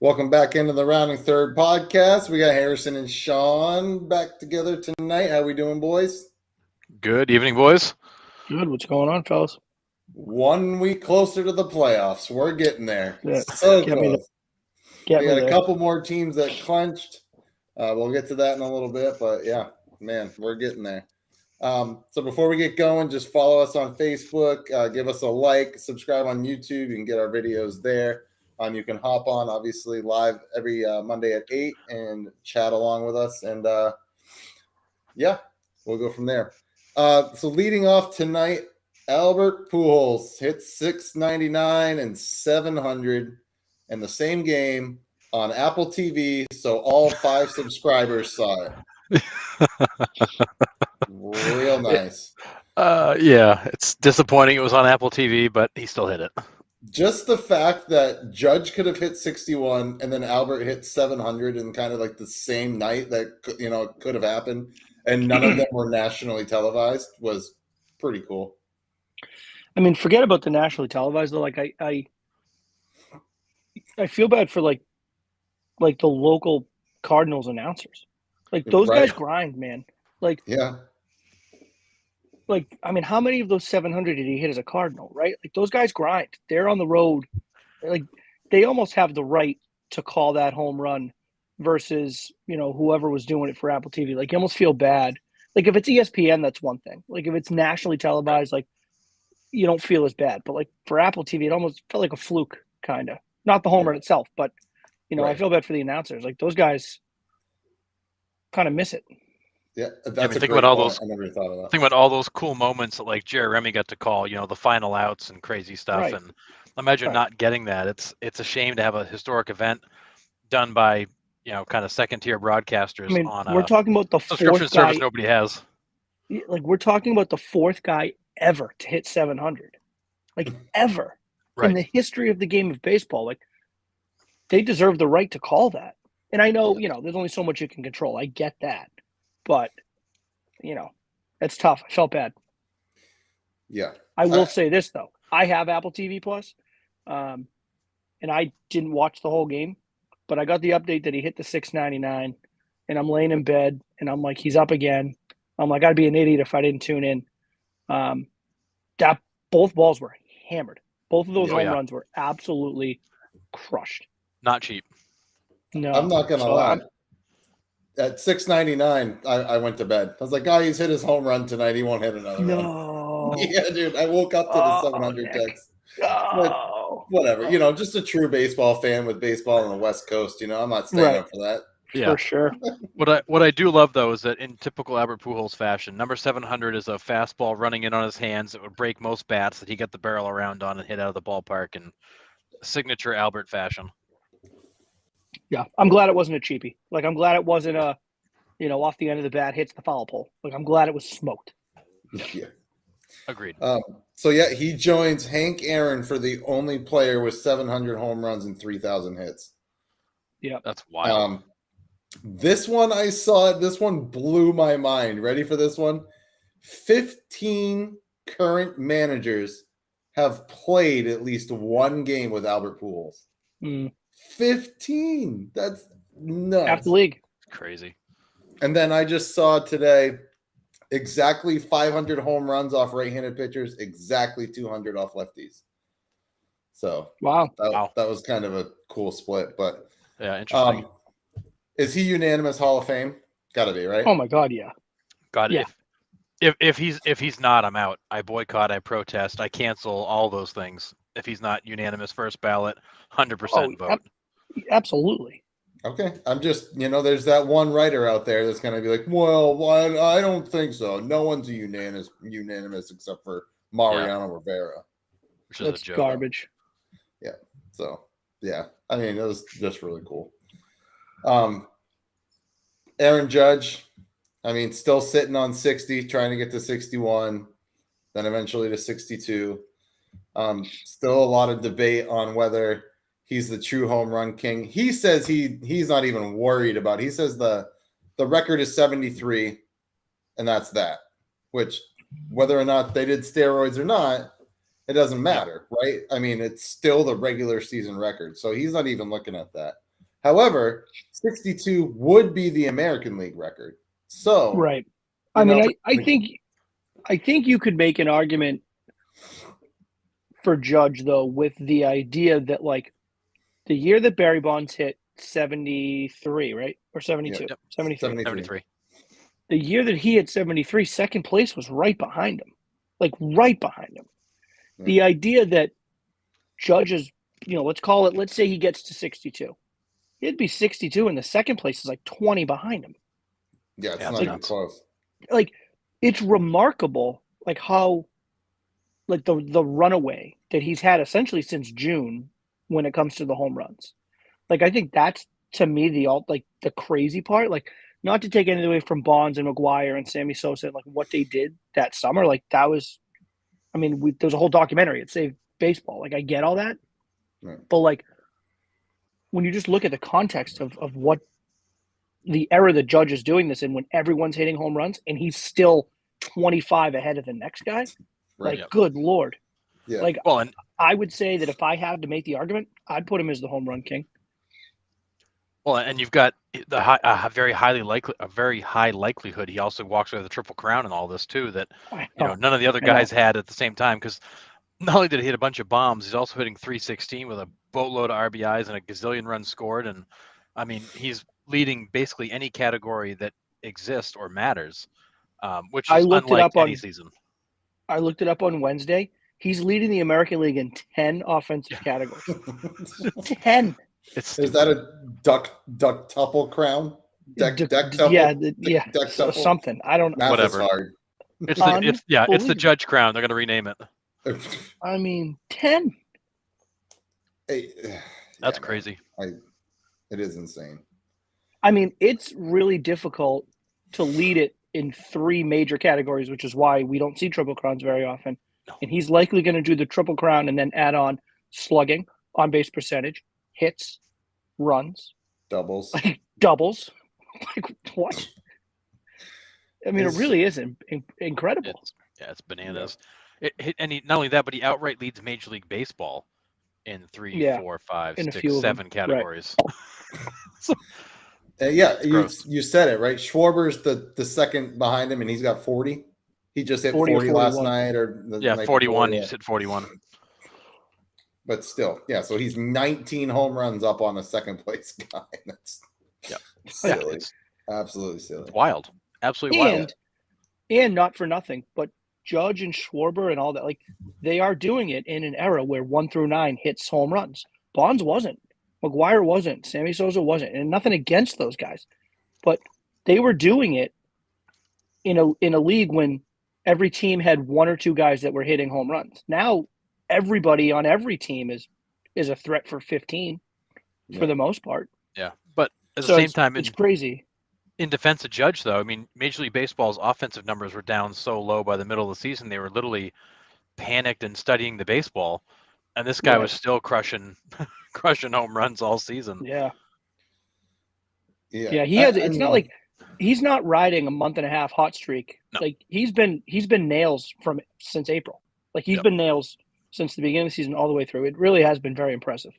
Welcome back into the Rounding Third podcast. We got Harrison and Sean back together tonight. How we doing, boys? Good evening, boys. Good. What's going on, fellas? 1 week closer to the playoffs. We're getting there. Yeah, So get me close. Get We me got a there. couple more teams that clinched. We'll get to that in a little bit, but yeah, man, we're getting there. So before we get going, just follow us on Facebook, give us a like, subscribe on YouTube. You can get our videos there. You can hop on, obviously, live every Monday at 8 and chat along with us. And yeah, we'll go from there. So leading off tonight, Albert Pujols hit 699 and 700 in the same game on Apple TV. So all 5 subscribers saw it. Real nice. Yeah, it's disappointing it was on Apple TV, but he still hit it. Just the fact that Judge could have hit 61 and then Albert hit 700 in kind of like the same night that could have happened, and none of them were nationally televised was pretty cool. I mean, forget about the nationally televised though. Like I feel bad for like the local Cardinals announcers. Like those guys grind, man. Like yeah. Like, I mean, how many of those 700 did he hit as a Cardinal, right? Like, those guys grind. They're on the road. Like, they almost have the right to call that home run versus, whoever was doing it for Apple TV. Like, you almost feel bad. Like, if it's ESPN, that's one thing. Like, if it's nationally televised, like, you don't feel as bad. But, like, for Apple TV, it almost felt like a fluke, kind of. Not the home run itself, but, I feel bad for the announcers. Like, those guys kind of miss it. Yeah, that's think about all point. those. I never thought of that. Think about all those cool moments that like Jerry Remy got to call, the final outs and crazy stuff. Right. And imagine not getting that. It's a shame to have a historic event done by kind of second tier broadcasters. I mean, on we're talking about the subscription fourth guy, service nobody has. Like, we're talking about the fourth guy ever to hit 700, like ever in the history of the game of baseball. Like, they deserve the right to call that. And I know, there's only so much you can control. I get that. But, it's tough. I felt bad. Yeah. I will say this, though. I have Apple TV Plus, and I didn't watch the whole game, but I got the update that he hit the 699, and I'm laying in bed, and I'm like, he's up again. I'm like, I'd be an idiot if I didn't tune in. Both balls were hammered. Both of those home runs were absolutely crushed. Not cheap. No. I'm not going to lie. At 699, I went to bed. I was like, he's hit his home run tonight. He won't hit another one. Yeah, dude. I woke up to the 700 text. But whatever. Just a true baseball fan with baseball on the West Coast. I'm not staying up for that. Yeah, for sure. What I do love, though, is that in typical Albert Pujols fashion, number 700 is a fastball running in on his hands that would break most bats that he got the barrel around on and hit out of the ballpark in signature Albert fashion. Yeah, I'm glad it wasn't a cheapie. Like, I'm glad it wasn't a, off the end of the bat hits the foul pole. Like, I'm glad it was smoked. Yeah. Agreed. So, he joins Hank Aaron for the only player with 700 home runs and 3,000 hits. Yeah. That's wild. This one blew my mind. Ready for this one? 15 current managers have played at least one game with Albert Pujols. 15. That's nuts. Half the league. Crazy. And then I just saw today exactly 500 home runs off right-handed pitchers, exactly 200 off lefties. So that was kind of a cool split. But yeah, interesting. Is he unanimous Hall of Fame? Gotta be, right? Oh my God, yeah. God, yeah. If he's not, I'm out. I boycott, I protest, I cancel all those things. If he's not unanimous first ballot, 100% vote. Absolutely. Okay. I'm just, there's that one writer out there that's going to be like, well, I don't think so. No one's unanimous except for Mariano Rivera. Which is that's a joke. Garbage. Yeah. So, yeah. I mean, it was just really cool. Aaron Judge, still sitting on 60, trying to get to 61, then eventually to 62. Still a lot of debate on whether he's the true home run king. He says he's not even worried about it. He says the record is 73, and that's that. Which, whether or not they did steroids or not, it doesn't matter, right? It's still the regular season record. So he's not even looking at that. However, 62 would be the American League record. So, Right. you I mean, know, I think you could make an argument for Judge though with the idea that like the year that Barry Bonds hit 73, right? Or 72. Yep. 73. 73. The year that he hit 73, second place was right behind him. Like right behind him. Yeah. The idea that Judge is, let's say he gets to 62. He'd be 62 and the second place is like 20 behind him. yeah, it's Yeah, not it's even nuts. close. Like it's remarkable like how like the runaway that he's had essentially since June when it comes to the home runs. Like I think that's to me the crazy part. Like not to take anything away from Bonds and McGuire and Sammy Sosa and like what they did that summer. Like that was, I mean, there was a whole documentary. It saved baseball. Like I get all that, Right. but like when you just look at the context of what the era the Judge is doing this in, when everyone's hitting home runs and he's still 25 ahead of the next guy, Right. like good Lord. Yeah. Like Well, and I would say that if I had to make the argument, I'd put him as the home run king. you've got a very high likelihood he also walks away with the Triple Crown and all this too. That none of the other I know. guys had at the same time, because not only did he hit a bunch of bombs, he's also hitting 316 with a boatload of RBIs and a gazillion runs scored. And I mean, he's leading basically any category that exists or matters, which I is looked it unlike up on- any season. I looked it up on Wednesday. He's leading the American League in 10 offensive categories. 10. It's Is that a ductuple crown? Dectuple? Yeah, Dectuple? something. I don't know. Math Whatever. is hard. it's the Unbelievable. Judge Crown. They're going to rename it. I mean, 10. Hey, That's yeah, crazy. man. It is insane. I mean, it's really difficult to lead it in 3 major categories, which is why we don't see Triple Crowns very often. No. And he's likely going to do the Triple Crown and then add on slugging, on base percentage, hits, runs, Doubles. doubles. Like, what? I mean, It's- it really is incredible. It's bananas. And he, not only that, but he outright leads Major League Baseball in 3, Yeah, 4, 5, in a 6, few of them. 7 categories. Yeah, gross. you said it right. Schwarber's the second behind him, and he's got 40. He just hit 40 or 40 last 41. night, or the Yeah, night 41. before, He's hit 41. But still, yeah. So he's 19 home runs up on a second place guy. That's Yeah. silly, It's absolutely silly. wild. Absolutely wild. And not for nothing, but Judge and Schwarber and all that, like they are doing it in an era where 1 through 9 hits home runs. Bonds wasn't, McGuire wasn't, Sammy Sosa wasn't, and nothing against those guys, but they were doing it in a league when every team had 1 or 2 guys that were hitting home runs. Now everybody on every team is a threat for 15 for the most part. Yeah. But at the So same time, it's crazy. in defense of Judge, though, I mean, Major League Baseball's offensive numbers were down so low by the middle of the season, they were literally panicked and studying the baseball. And this guy Right. was still crushing home runs all season. Yeah. Yeah, Yeah, he has. I It's not mean, like he's not riding a month and a half hot streak. No. Like he's been nails since April. Like he's Yep. been nails since the beginning of the season all the way through. It really has been very impressive.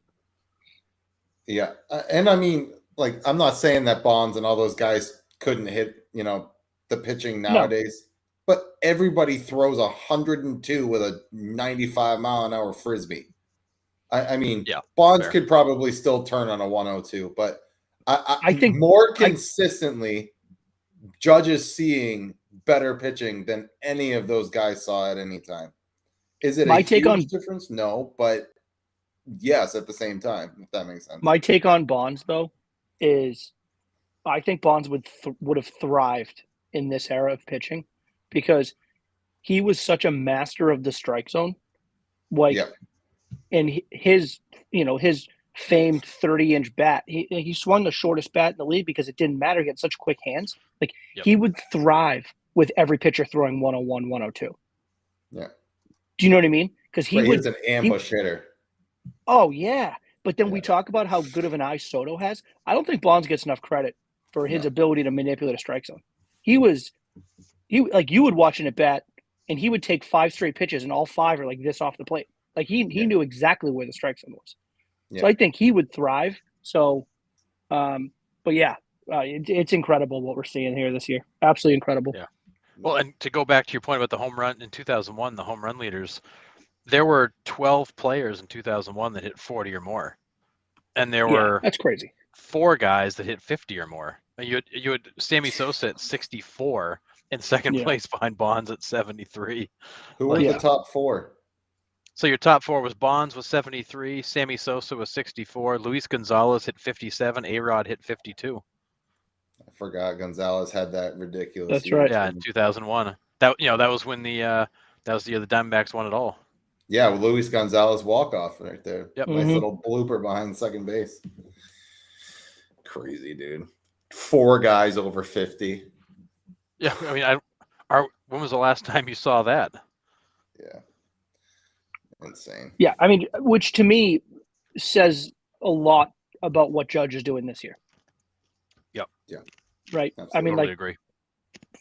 Yeah, and I mean, like, I'm not saying that Bonds and all those guys couldn't hit, the pitching nowadays, but everybody throws 102 with a 95-mile-an-hour frisbee. I mean, Yeah, Bonds fair. could probably still turn on a 102, but I think- more consistently, Judge is seeing better pitching than any of those guys saw at any time. Is it My a take huge on- difference? No, but yes, at the same time, if that makes sense. My take on Bonds though is, I think Bonds would have thrived in this era of pitching because he was such a master of the strike zone. Like, Yep. and his famed 30-inch bat, he swung the shortest bat in the league because it didn't matter. He had such quick hands. Like Yep. he would thrive with every pitcher throwing 101, 102. Yeah. Do you know what I mean? Because he Right, would. he's an ambush hitter. Oh yeah, but then we Yeah. talk about how good of an eye Soto has. I don't think Bonds gets enough credit for his No. ability to manipulate a strike zone. He you would watch an at bat, and he would take 5 straight pitches, and all 5 are like this off the plate. Like he Yeah. knew exactly where the strike zone was. Yeah. So I think he would thrive. So But yeah, it's incredible what we're seeing here this year. Absolutely incredible. Yeah. Well, and to go back to your point about the home run in 2001, the home run leaders, there were 12 players in 2001 that hit 40 or more, and there were that's crazy. 4 guys that hit 50 or more. You had Sammy Sosa at 64 in second place behind Bonds at 73. Who were the top 4? So your top 4 was Bonds with 73, Sammy Sosa was 64, Luis Gonzalez hit 57, A-Rod hit 52. I forgot Gonzalez had that ridiculous. That's year. right. Yeah, in 2001. That was when that was the year the Diamondbacks won it all. Yeah, Luis Gonzalez walk-off right there. Yep. Nice little blooper behind second base. Crazy, dude. 4 guys over 50. Yeah, I mean, when was the last time you saw that? Yeah. Insane. Yeah, I mean, which to me says a lot about what Judge is doing this year. Yep. Yeah. Right. Absolutely. I mean, Totally like agree.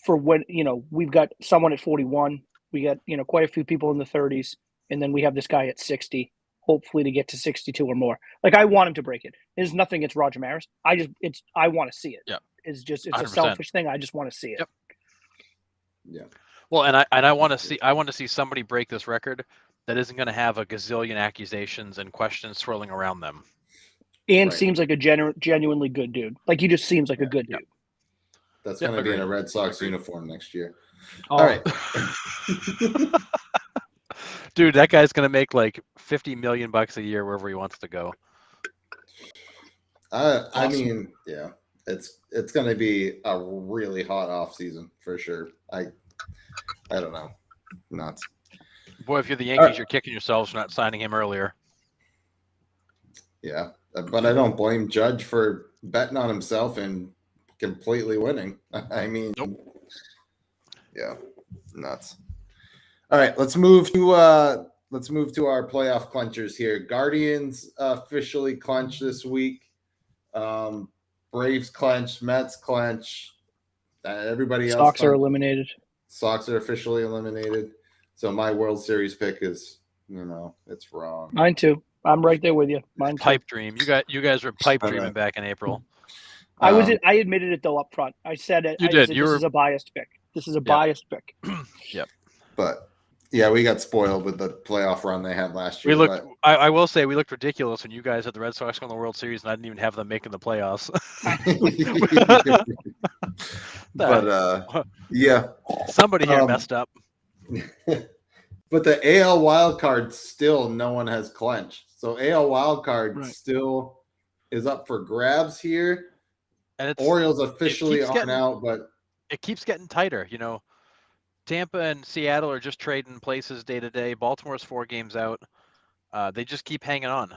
for when we've got someone at 41, we got quite a few people in the 30s, and then we have this guy at 60. Hopefully to get to 62 or more. Like I want him to break it. There's nothing against Roger Maris. I want to see it. Yeah. It's a 100%. selfish thing. I just want to see it. Yep. Yeah. Well, and I want to see somebody break this record that isn't going to have a gazillion accusations and questions swirling around them. And seems like a genuinely good dude. Like he just seems like a good dude. That's going to be in a Red Sox uniform next year. Oh. All right. Dude, that guy's going to make like $50 million a year wherever he wants to go. I mean, yeah, it's going to be a really hot off season for sure. I don't know. Nuts. Boy, if you're the Yankees, you're kicking yourselves for not signing him earlier. Yeah, but I don't blame Judge for betting on himself and completely winning. I mean, yeah, nuts. All right, let's move to our playoff clinchers here. Guardians officially clinched this week. Braves clinch, Mets clinch. Everybody else. Sox are eliminated. Sox are officially eliminated. So my World Series pick is, it's wrong. Mine too. I'm right there with you. Mine too. Pipe dream. You guys were pipe dreaming back in April. I admitted it though up front. I said it. This is a biased pick. This is a biased pick. Yep. But yeah, we got spoiled with the playoff run they had last year. I will say we looked ridiculous when you guys had the Red Sox win the World Series, and I didn't even have them making the playoffs. But yeah, somebody here messed up. But the AL wild card still no one has clinched. So AL wild card still is up for grabs here. And Orioles officially aren't out, but it keeps getting tighter. Tampa and Seattle are just trading places day to day. Baltimore's 4 games out. They just keep hanging on.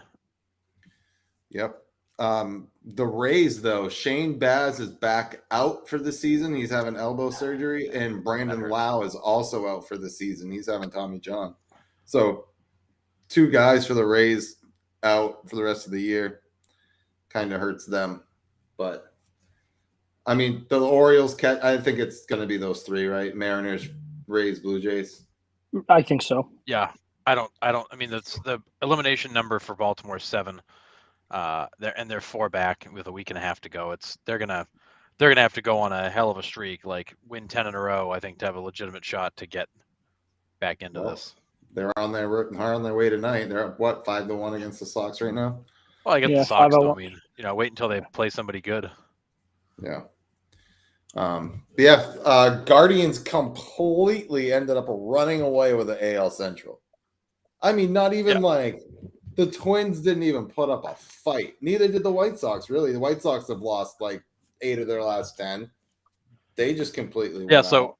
Yep. The Rays, though, Shane Baz is back out for the season. He's having elbow surgery, and Brandon Lau is also out for the season. He's having Tommy John. So 2 guys for the Rays out for the rest of the year. Kind of hurts them. But, I mean, the Orioles, I think it's going to be those 3, right? Mariners, Rays, Blue Jays. I think so. Yeah. I mean, that's the elimination number for Baltimore is 7. They're 4 back with a week and a half to go. They're gonna have to go on a hell of a streak, like win 10 in a row, I think, to have a legitimate shot to get back into this. They're on their way tonight. They're up 5-1 against the Sox right now. Well, I get the Sox though. I mean, wait until they play somebody good. Yeah. Guardians completely ended up running away with the AL Central. I mean, not even the Twins didn't even put up a fight. Neither did the White Sox, really. The White Sox have lost 8 of their last 10. They just completely went out. So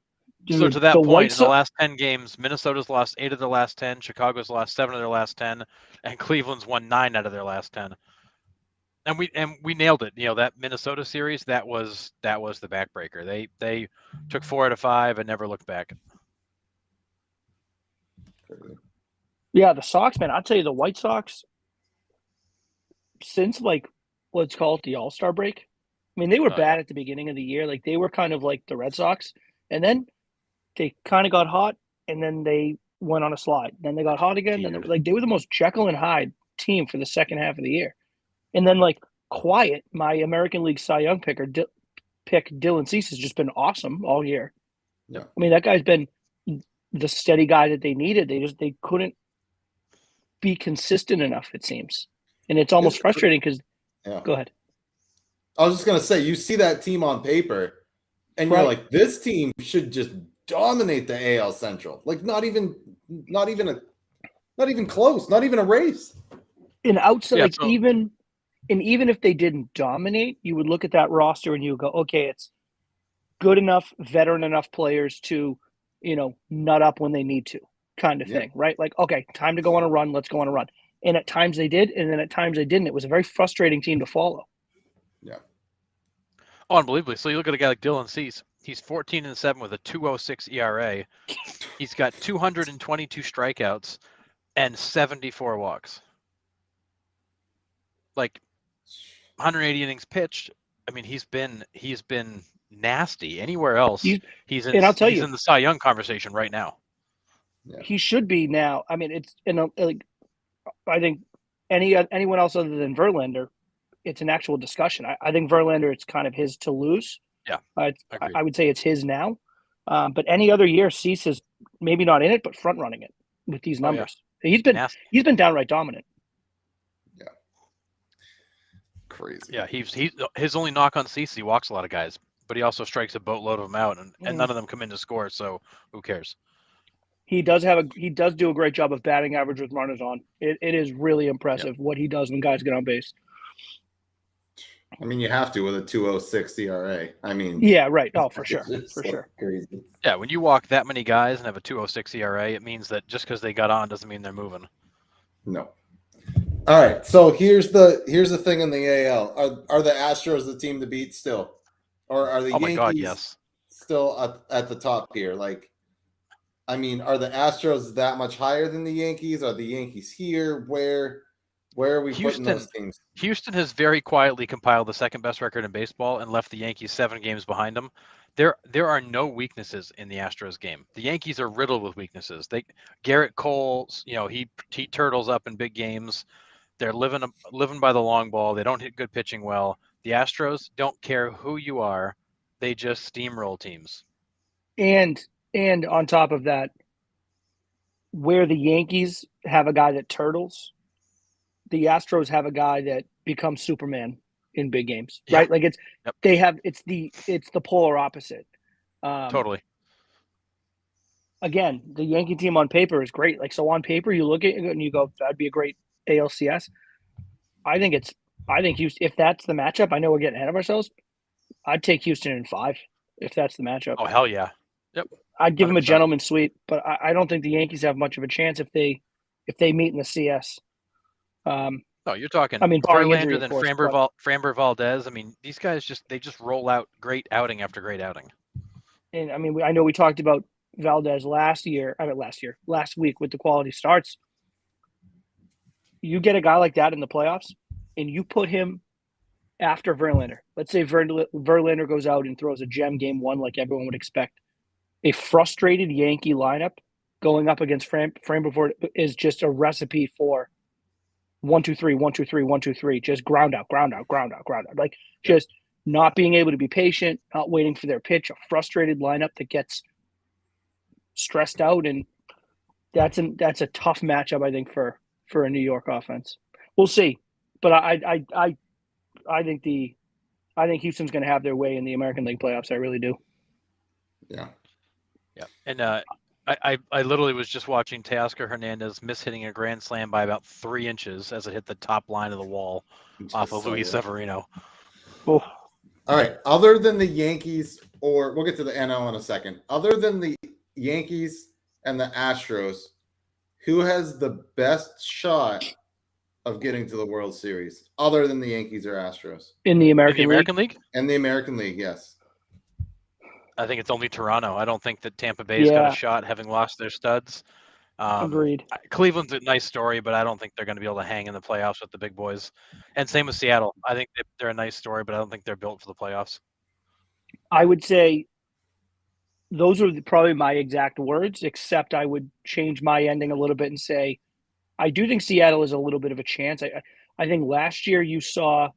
to that point, in the last 10 games, Minnesota's lost 8 of their last 10, Chicago's lost 7 of their last 10, and Cleveland's won 9 out of their last 10. And we nailed it. That Minnesota series, that was the backbreaker. They took 4 out of 5 and never looked back. Yeah, the Sox, man. I'll tell you, the White Sox, since let's call it the All-Star break. I mean, they were bad at the beginning of the year. They were kind of like the Red Sox, and then they kind of got hot, and then they went on a slide. Then they got hot again. Then they were the most Jekyll and Hyde team for the second half of the year. And then quiet, my American League Cy Young pick Dylan Cease has just been awesome all year. Yeah. I mean, that guy's been the steady guy that they needed. They couldn't be consistent enough, it seems. And it's almost frustrating because Yeah. Go ahead. I was just gonna say, you see that team on paper, and you're Right. like, this team should just dominate the AL Central. Like, not even close, not even a race. And outside, Yeah, like so- even if they didn't dominate, you would look at that roster and you would go, okay, it's good enough, veteran enough players to, nut up when they need to, kind of Yeah. thing, right? Like, okay, time to go on a run. Let's go on a run. And at times they did, and then at times they didn't. It was a very frustrating team to follow. Yeah. Oh, unbelievably. So you look at a guy like Dylan Cease. He's 14-7 with a 2.06 ERA. He's got 222 strikeouts and 74 walks. Like 180 innings pitched. I mean, he's been nasty. Anywhere else, he's in the Cy Young conversation right now. Yeah. He should be now. I mean, it's I think anyone else other than Verlander, it's an actual discussion. I think Verlander, it's kind of his to lose. Yeah, I would say it's his now. But any other year, Cease is maybe not in it, but front running it with these numbers. He's been downright dominant. Yeah, crazy. Yeah, his only knock on Cease, he walks a lot of guys, but he also strikes a boatload of them out, and none of them come in to score. So who cares? He does do a great job of batting average with runners on. It is really impressive what he does when guys get on base. I mean, you have to with a 2.06 ERA. I mean, yeah, right. Oh, for sure, sure. Crazy. Yeah, when you walk that many guys and have a 2.06 ERA, it means that just because they got on doesn't mean they're moving. No. All right. So here's the thing in the AL. Are the Astros the team to beat still, or are the Yankees still at the top here? Like, I mean, are the Astros that much higher than the Yankees? Are the Yankees here? Where are we putting those teams? Houston has very quietly compiled the second best record in baseball and left the Yankees 7 games behind them. There are no weaknesses in the Astros game. The Yankees are riddled with weaknesses. Garrett Cole, he turtles up in big games. They're living by the long ball. They don't hit good pitching well. The Astros don't care who you are. They just steamroll teams. And on top of that, where the Yankees have a guy that turtles, the Astros have a guy that becomes Superman in big games, right? Like it's the polar opposite. Totally. Again, the Yankee team on paper is great. Like, so on paper, you look at it and you go, that'd be a great ALCS. I think Houston, if that's the matchup, I know we're getting ahead of ourselves. I'd take Houston in 5 if that's the matchup. Oh, hell yeah. Yep. I'd give them a gentleman's sweep, but I don't think the Yankees have much of a chance if they meet in the CS. No, you're talking. I mean, Verlander, then Framber Valdez. I mean, these guys just roll out great outing after great outing. And I mean, I know we talked about Valdez last week with the quality starts. You get a guy like that in the playoffs, and you put him after Verlander. Let's say Verlander goes out and throws a gem game 1 like everyone would expect. A frustrated Yankee lineup going up against Framber is just a recipe for 1-2-3, 1-2-3, 1-2-3. Just ground out. Like, just not being able to be patient, not waiting for their pitch. A frustrated lineup that gets stressed out, and that's a tough matchup, I think, for a New York offense. We'll see, but I think Houston's going to have their way in the American League playoffs. I really do. Yeah. And I literally was just watching Teoscar Hernandez mishitting a grand slam by about 3 inches as it hit the top line of the wall off of Luis Severino. Oh. All right. Other than the Yankees, or we'll get to the NL in a second. Other than the Yankees and the Astros, who has the best shot of getting to the World Series, other than the Yankees or Astros? In the American League? In the American League, yes. I think it's only Toronto. I don't think that Tampa Bay's got a shot, having lost their studs. Agreed. Cleveland's a nice story, but I don't think they're going to be able to hang in the playoffs with the big boys. And same with Seattle. I think they're a nice story, but I don't think they're built for the playoffs. I would say those are probably my exact words, except I would change my ending a little bit and say I do think Seattle is a little bit of a chance. I think last year you saw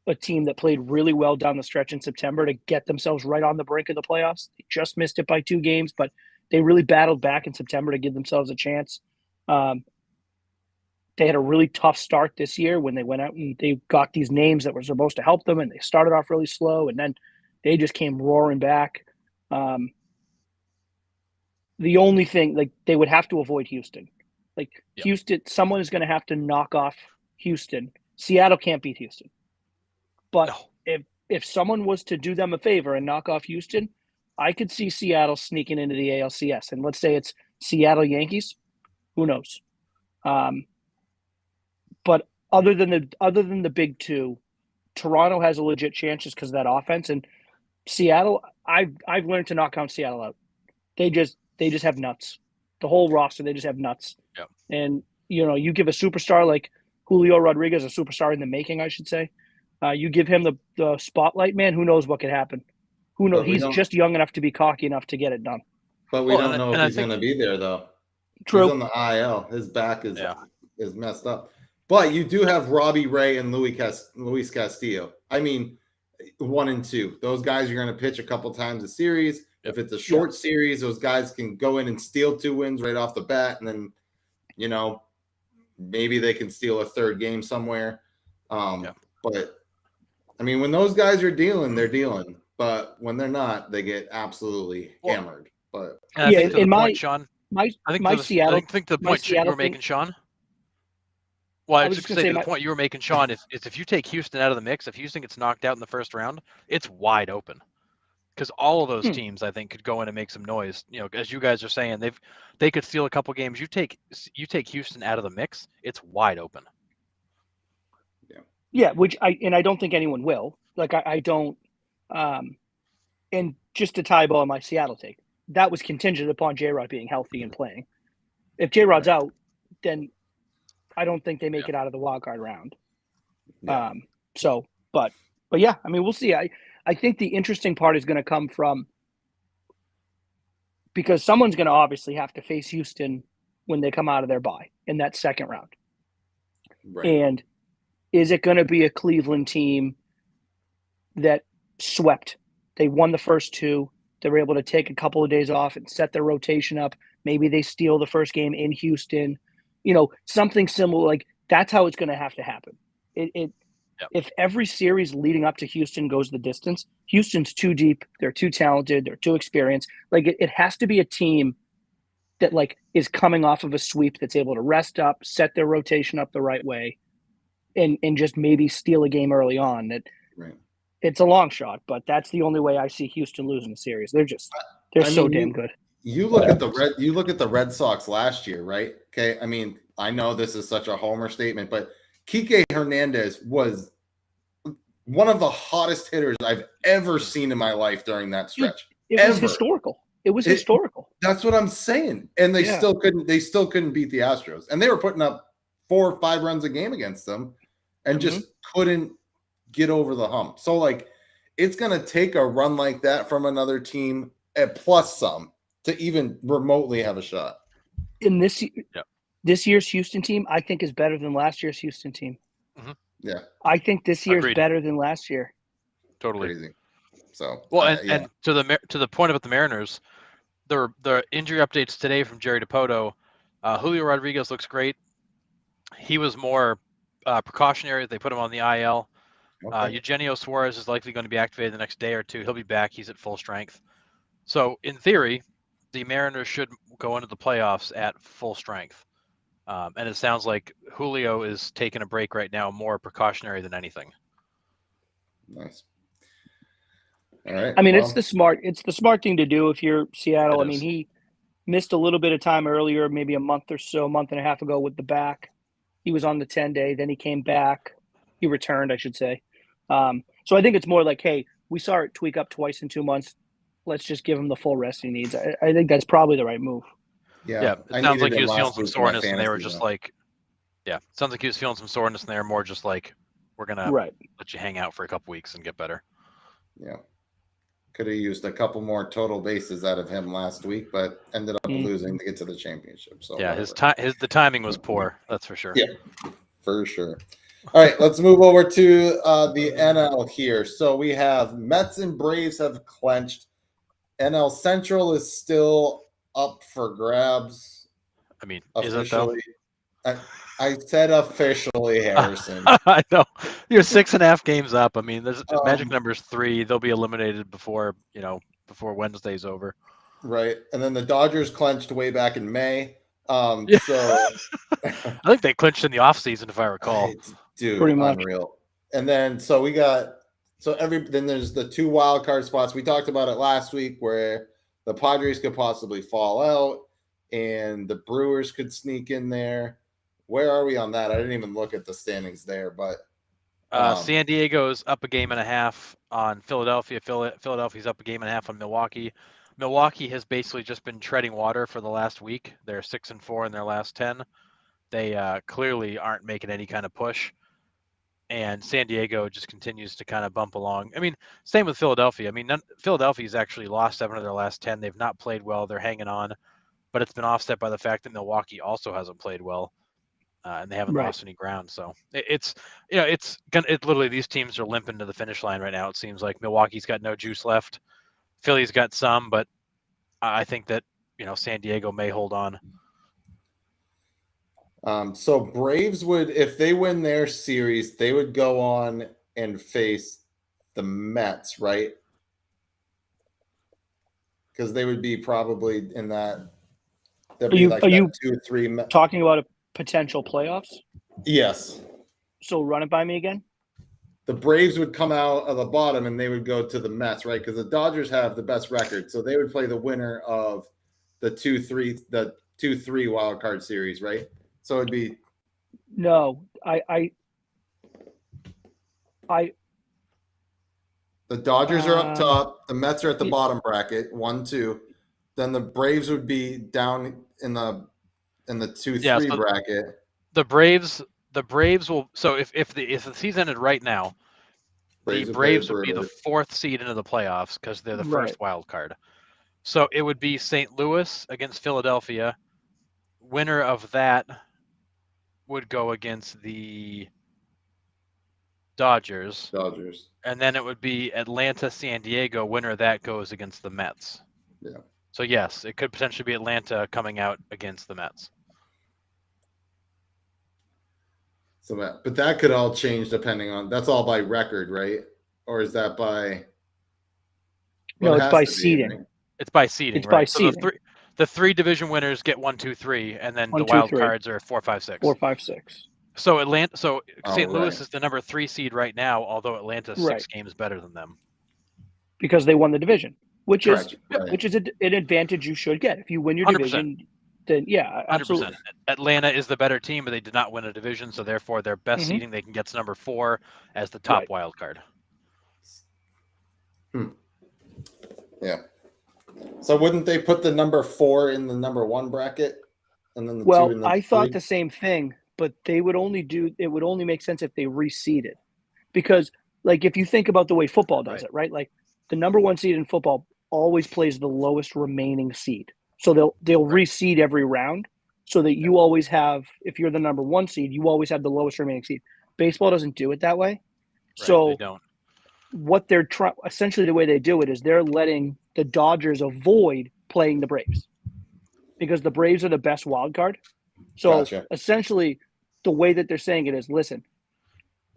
a team that played really well down the stretch in September to get themselves right on the brink of the playoffs. They just missed it by 2 games, but they really battled back in September to give themselves a chance. They had a really tough start this year when they went out and they got these names that were supposed to help them, and they started off really slow, and then they just came roaring back. The only thing, like, they would have to avoid Houston. Like, Yep. Houston, someone is going to have to knock off Houston. Seattle can't beat Houston. But No. if someone was to do them a favor and knock off Houston, I could see Seattle sneaking into the ALCS. And let's say it's Seattle Yankees. Who knows? But other than the big two, Toronto has a legit chance just because of that offense. And Seattle, I've learned to not count Seattle out. They just have nuts. The whole roster, they just have nuts. Yep. And you give a superstar like Julio Rodriguez, a superstar in the making, I should say. You give him the spotlight, man. Who knows what could happen? Who knows? He's just young enough to be cocky enough to get it done. But we don't know if he's going to be there, though. True. He's on the IL. His back is messed up. But you do have Robbie Ray and Luis Castillo. I mean, 1 and 2. Those guys are going to pitch a couple times a series. If it's a short series, those guys can go in and steal 2 wins right off the bat, and then, maybe they can steal a third game somewhere. But I mean, when those guys are dealing, they're dealing. But when they're not, they get absolutely hammered. But Sean, I think the point you were making, Sean. Well, I was just going to say the point you were making, Sean, is if you take Houston out of the mix, if Houston gets knocked out in the first round, it's wide open. Because all of those teams, I think, could go in and make some noise. As you guys are saying, they could steal a couple games. You take Houston out of the mix, it's wide open. Yeah, which I don't think anyone will. Like I don't. And just to tie ball on my Seattle take, that was contingent upon J-Rod being healthy and playing. If J-Rod's out, then I don't think they make it out of the wild card round. Yeah. But yeah, I mean, we'll see. I think the interesting part is going to come from, because someone's going to obviously have to face Houston when they come out of their bye in that second round. Right. And is it going to be a Cleveland team that swept? They won the first 2. They were able to take a couple of days off and set their rotation up. Maybe they steal the first game in Houston. Something similar. Like, that's how it's going to have to happen. If every series leading up to Houston goes the distance, Houston's too deep. They're too talented. They're too experienced. Like, it has to be a team that, like, is coming off of a sweep that's able to rest up, set their rotation up the right way, and just maybe steal a game early on. It's a long shot, but that's the only way I see Houston losing the series. They're so damn good. You look at the Red Sox last year, right? Okay, I mean, I know this is such a homer statement, but Kike Hernandez was one of the hottest hitters I've ever seen in my life during that stretch. It was historical. It was historical. That's what I'm saying. And they still couldn't beat the Astros. And they were putting up 4 or 5 runs a game against them and just couldn't get over the hump. So, like, it's going to take a run like that from another team at plus some to even remotely have a shot. In this year's Houston team, I think, is better than last year's Houston team. Mm-hmm. Yeah. I think this year's better than last year. Totally. Crazy. So, and to the point about the Mariners, the injury updates today from Jerry Dipoto, Julio Rodriguez looks great. He was more precautionary. They put him on the IL. Okay. Eugenio Suarez is likely going to be activated the next day or 2. He'll be back. He's at full strength. So, in theory, the Mariners should go into the playoffs at full strength. And it sounds like Julio is taking a break right now, more precautionary than anything. Nice. All right. I mean, it's the smart thing to do if you're Seattle. I mean, he missed a little bit of time earlier, maybe a month and a half ago with the back. He was on the 10-day, then he came back. He returned, I should say. So I think it's more like, hey, we saw it tweak up twice in 2 months. Let's just give him the full rest he needs. I think that's probably the right move. Yeah. It sounds like he was feeling some soreness, and they were just like, sounds like he was feeling some soreness, and they were more just like, we're going to let you hang out for a couple weeks and get better. Yeah. Could have used a couple more total bases out of him last week, but ended up losing to get to the championship. So the timing was poor. That's for sure. Yeah, for sure. All right, let's move over to the NL here. So we have Mets and Braves have clinched. NL Central is still up for grabs I mean, isn't though? officially. I said officially, Harrison. I know. You're 6.5 games up. I mean, there's magic Um, number's 3. They'll be eliminated before Wednesday's over. right, and then the Dodgers clenched way back in May. Yeah. So I think they clinched in the offseason, if I recall. dude, Pretty much. unreal. And then then there's the 2 wild card spots. We talked about it last week where the Padres could possibly fall out and the Brewers could sneak in there. Where are we on that? I didn't even look at the standings there, but San Diego's up a game and a half on Philadelphia. Philadelphia's up a game and a half on Milwaukee. Milwaukee has basically just been treading water for the last week. They're 6-4 in their last 10. They clearly aren't making any kind of push. And San Diego just continues to kind of bump along. I mean, same with Philadelphia. I mean, Philadelphia's actually lost 7 of their last 10. They've not played well. They're hanging on, but it's been offset by the fact that Milwaukee also hasn't played well, and they haven't lost any ground. So it's literally these teams are limping to the finish line right now. It seems like Milwaukee's got no juice left. Philly's got some, but I think that San Diego may hold on. So Braves would, if they win their series, they would go on and face the Mets, right? Because they would be probably in that. Are you 2 or 3 talking about a potential playoffs? Yes. So run it by me again. The Braves would come out of the bottom and they would go to the Mets, right? Because the Dodgers have the best record, so they would play the winner of the 2-3 wild card series, right? So it'd be no. The Dodgers are up top. The Mets are at the bottom bracket, 1-2. Then the Braves would be down in the 2-3 bracket. The Braves will. So if the season ended right now, the Braves would be the 4th seed into the playoffs because they're the first wild card. So it would be St. Louis against Philadelphia. Winner of that would go against the Dodgers. And then it would be Atlanta, San Diego. Winner of that goes against the Mets. Yeah. So yes, it could potentially be Atlanta coming out against the Mets. So, but that could all change depending on. That's all by record, right? Or is that by? No, it's by seeding. Right? It's by seeding. It's by seeding. So the 3 division winners get 1, 2, 3, and then the wild cards are 4, 5, 6. 4, 5, 6. So St. Louis is the number 3 seed right now, although Atlanta's 6 games better than them. Because they won the division, which is an advantage you should get if you win your 100%. Division. Then yeah, absolutely. 100%. Atlanta is the better team, but they did not win a division, so therefore their best seeding they can get to number 4 as the top wild card. Yeah. So wouldn't they put the number 4 in the number 1 bracket, and then the 2 in the I 3? thought the same thing, but it would only make sense if they reseeded, because like if you think about the way football does it, right? Like the number 1 seed in football always plays the lowest remaining seed. So they'll reseed every round so that you always have, if you're the number 1 seed, you always have the lowest remaining seed. Baseball doesn't do it that way. So they don't. What they're essentially the way they do it is they're letting the Dodgers avoid playing the Braves because the Braves are the best wild card. So essentially the way that they're saying it is, listen,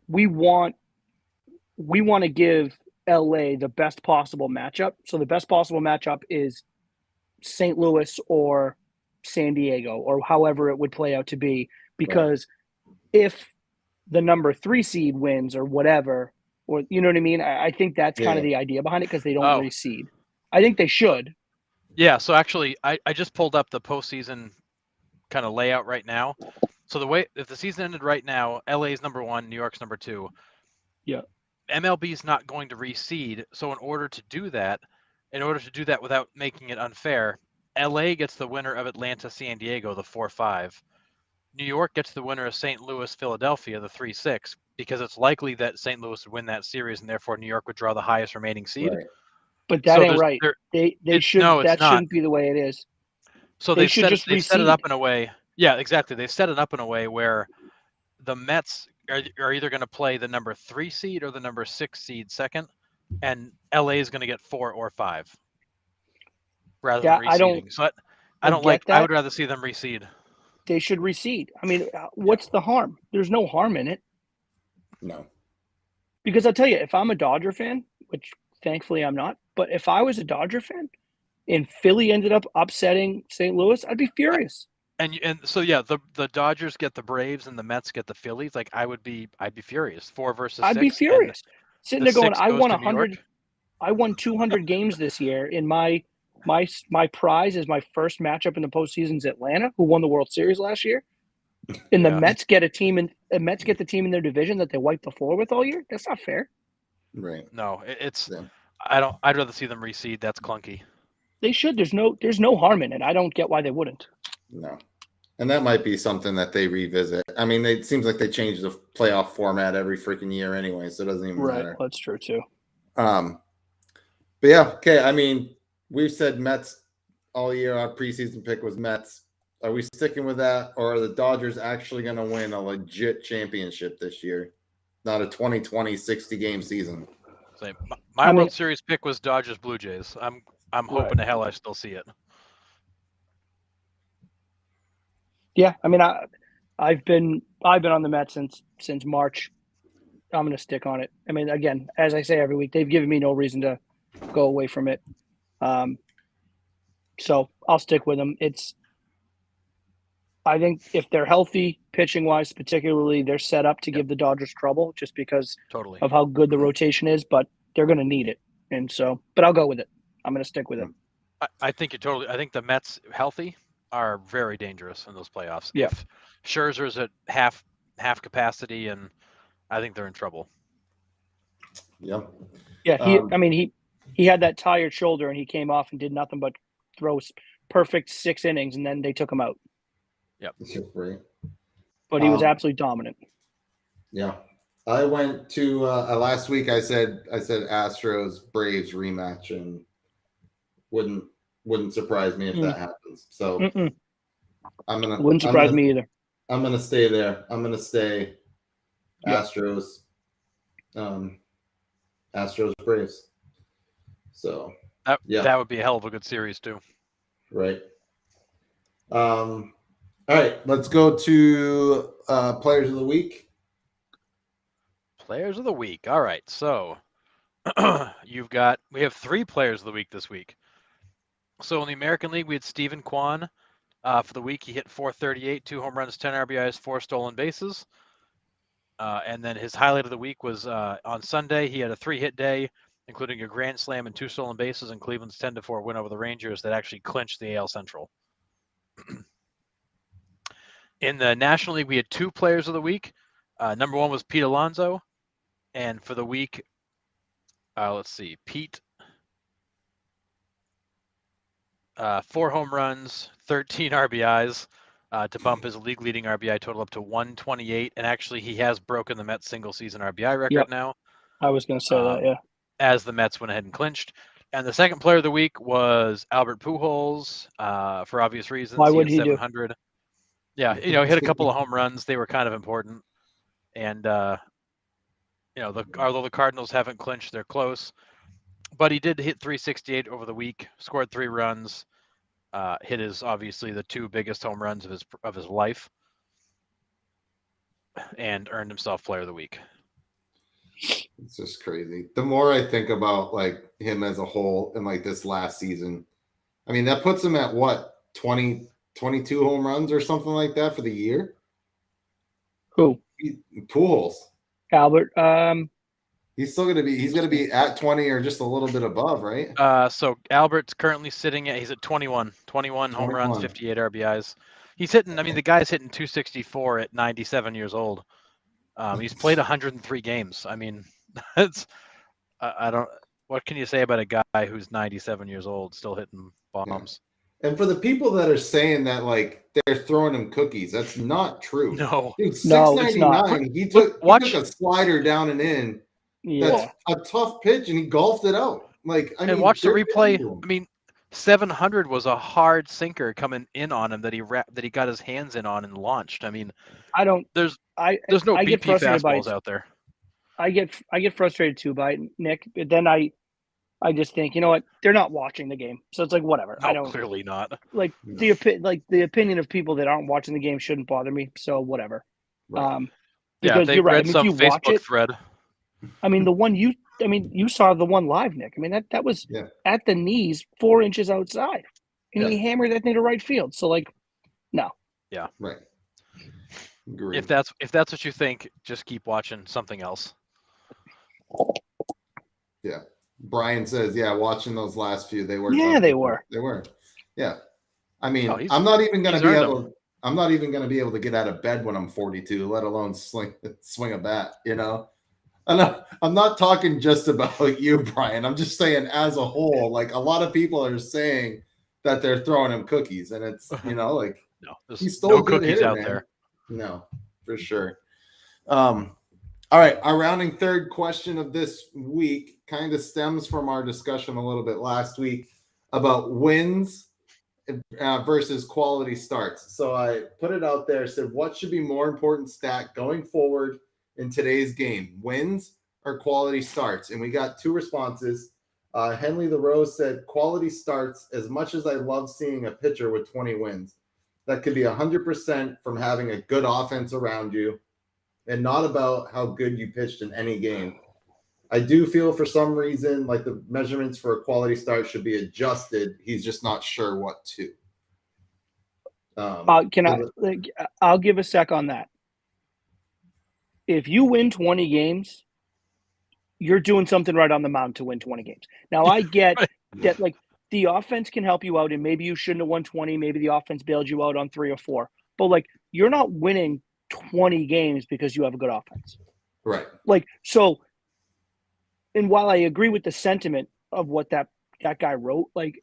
we want to give LA the best possible matchup. So the best possible matchup is St. Louis or San Diego or however it would play out to be, because if the number 3 seed wins or whatever, or you know what I mean? I think that's kind of the idea behind it, because they don't reseed. I think they should. Yeah, so actually I just pulled up the postseason kind of layout right now. So if the season ended right now, LA is number 1, New York's number 2. Yeah. MLB is not going to reseed. So in order to do that without making it unfair, LA gets the winner of Atlanta, San Diego, the 4-5. New York gets the winner of St. Louis, Philadelphia, the 3-6, because it's likely that St. Louis would win that series, and therefore New York would draw the highest remaining seed. Right. But that ain't right. Shouldn't be the way it is. So they've set it up in a way. Yeah, exactly. They've set it up in a way where the Mets are either going to play the number 3 seed or the number 6 seed second, and LA is going to get 4 or 5 rather Yeah, than I don't- reseeding. So I I don't get like. I that. would rather see them reseed. They should reseed. I mean, what's the harm? There's no harm in it. No. Because I'll tell you, if I'm a Dodger fan, which thankfully I'm not, but if I was a Dodger fan and Philly ended up upsetting St. Louis, I'd be furious. And so yeah, the Dodgers get the Braves and the Mets get the Phillies. Like I'd be furious. 4 versus 6. I'd be furious. Sitting The there going, 6 I goes won to New 100. York. I won 200 games this year. In my prize is my first matchup in the postseason's Atlanta, who won the World Series last year. And the Yeah. Mets get the team in their division that they wiped the floor with all year. That's not fair. Right. No, it's. Yeah. I'd rather see them reseed. That's clunky. They should. There's no harm in it. I don't get why they wouldn't. No. And that might be something that they revisit. I mean, it seems like they change the playoff format every freaking year anyway, so it doesn't even matter. That's true too. But yeah, okay. I mean, we've said Mets all year. Our preseason pick was Mets. Are we sticking with that, or are the Dodgers actually going to win a legit championship this year? Not a 2020 60-game season. So my World Series pick was Dodgers Blue Jays. I'm hoping to hell I still see it. Yeah, I mean, I've been on the Mets since March. I'm going to stick on it. I mean, again, as I say every week, they've given me no reason to go away from it. So I'll stick with them. I think if they're healthy, pitching wise, particularly, they're set up to give the Dodgers trouble just because Totally of how good the rotation is. But they're going to need it, and so. But I'll go with it. I'm going to stick with it. I think you're totally. I think the Mets healthy are very dangerous in those playoffs. Yeah. If Scherzer's at half capacity, and I think they're in trouble. Yeah. Yeah. He had that tired shoulder, and he came off and did nothing but throw perfect 6 innings, and then they took him out. Yep. Great. But he was absolutely dominant. Yeah. I went to last week. I said Astros Braves rematch, and wouldn't surprise me if that happens. So Wouldn't surprise me either. I'm gonna stay there. I'm gonna stay Astros. Astros Braves. So that would be a hell of a good series too. Right. All right, let's go to players of the week. Players of the week. All right, so we have 3 players of the week this week. So in the American League, we had Stephen Kwan. For the week, he hit .438, 2 home runs, 10 RBIs, 4 stolen bases. And then his highlight of the week was on Sunday. He had a 3-hit day, including a grand slam and 2 stolen bases in Cleveland's 10-4 win over the Rangers that actually clinched the AL Central. In the National League, we had 2 players of the week. Number 1 was Pete Alonso. And for the week, let's see, Pete, 4 home runs, 13 RBIs to bump his league-leading RBI total up to 128. And actually, he has broken the Mets single-season RBI record now. I was going to say that, yeah. As the Mets went ahead and clinched. And the second player of the week was Albert Pujols, for obvious reasons. Why would he 700. Yeah, he hit a couple of home runs. They were kind of important. And, although the Cardinals haven't clinched, they're close. But he did hit .368 over the week, scored 3 runs, hit obviously the 2 biggest home runs of his life, and earned himself player of the week. It's just crazy. The more I think about like him as a whole and like this last season, I mean, that puts him at what, 20, 22 home runs or something like that for the year? Who? Pujols. Albert. He's still gonna be at 20 or just a little bit above, right? So Albert's currently he's at 21 home runs, 58 RBIs. He's hitting, I mean, the guy's hitting .264 at 97 years old. He's played 103 games. I mean, what can you say about a guy who's 97 years old still hitting bombs? Yeah. And for the people that are saying that like they're throwing him cookies, that's not true. No. Dude, 699. He took a slider down and in. Yeah. That's a tough pitch, and he golfed it out. Watch the replay. I mean, 700 was a hard sinker coming in on him that he got his hands in on and launched. I mean, I don't. there's I no I get BP frustrated by fastballs it. out there. I get frustrated too by it, Nick. But then I just think, you know what? They're not watching the game, so it's like whatever. I No, don't clearly not. like No. the opinion of people that aren't watching the game shouldn't bother me. So whatever. Right. Yeah, Because they you're right. I read mean, if some you watch Facebook it, thread. I mean, you saw the one live, Nick. I mean, that was Yeah. at the knees, 4 inches outside, and Yeah. he hammered that thing to right field. So like, no. Right. Agreed. If that's what you think, just keep watching something else. Yeah. Brian says, yeah, watching those last few, they were. Yeah, tough. they were. They were. Yeah. I mean, Oh, I'm not even going to he's be earned able. I'm not even going to be able to get out of bed when I'm 42, let alone swing a bat. You know. And I'm not talking just about you, Brian. I'm just saying as a whole. Like a lot of people are saying that they're throwing him cookies, and it's like No, there's he's still no a good cookies hitter, out man. there. No, for sure. All right, our rounding third question of this week kind of stems from our discussion a little bit last week about wins versus quality starts. So I put it out there, said, what should be more important stat going forward in today's game, wins or quality starts? And we got 2 responses. Henley the Rose said, quality starts. As much as I love seeing a pitcher with 20 wins, that could be 100% from having a good offense around you and not about how good you pitched in any game. I do feel for some reason like the measurements for a quality start should be adjusted. He's just not sure what to. I'll give a sec on that. If you win 20 games, you're doing something right on the mound to win 20 games. Now I get that like the offense can help you out, and maybe you shouldn't have won 20. Maybe the offense bailed you out on 3 or 4. But like you're not winning 20 games because you have a good offense. Right. Like so, and while I agree with the sentiment of what that guy wrote, like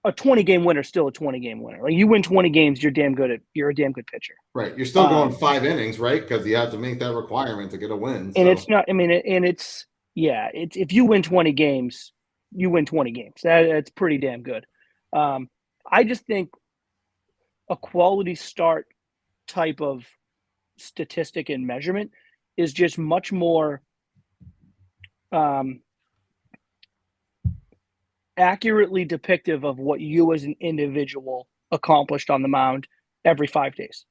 a 20-game winner is still a 20-game winner. Like you win 20 games, you're a damn good pitcher. Right. You're still going 5 innings, right? Because you have to make that requirement to get a win. And it's not. I mean, it's if you win 20 games, you win 20 games. That's pretty damn good. I just think a quality start type of statistic and measurement is just much more accurately depictive of what you as an individual accomplished on the mound every 5 days.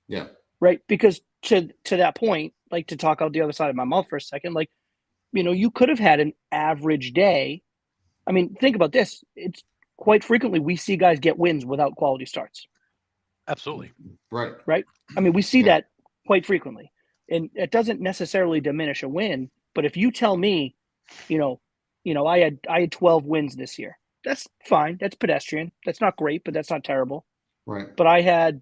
Yeah. Right. Because to that point, like to talk out the other side of my mouth for a second, like, you could have had an average day. I mean, think about this. It's quite frequently we see guys get wins without quality starts. Absolutely. Right. Right. I mean, we see that quite frequently, and it doesn't necessarily diminish a win. But if you tell me, I had 12 wins this year, that's fine. That's pedestrian. That's not great, but that's not terrible. Right. But I had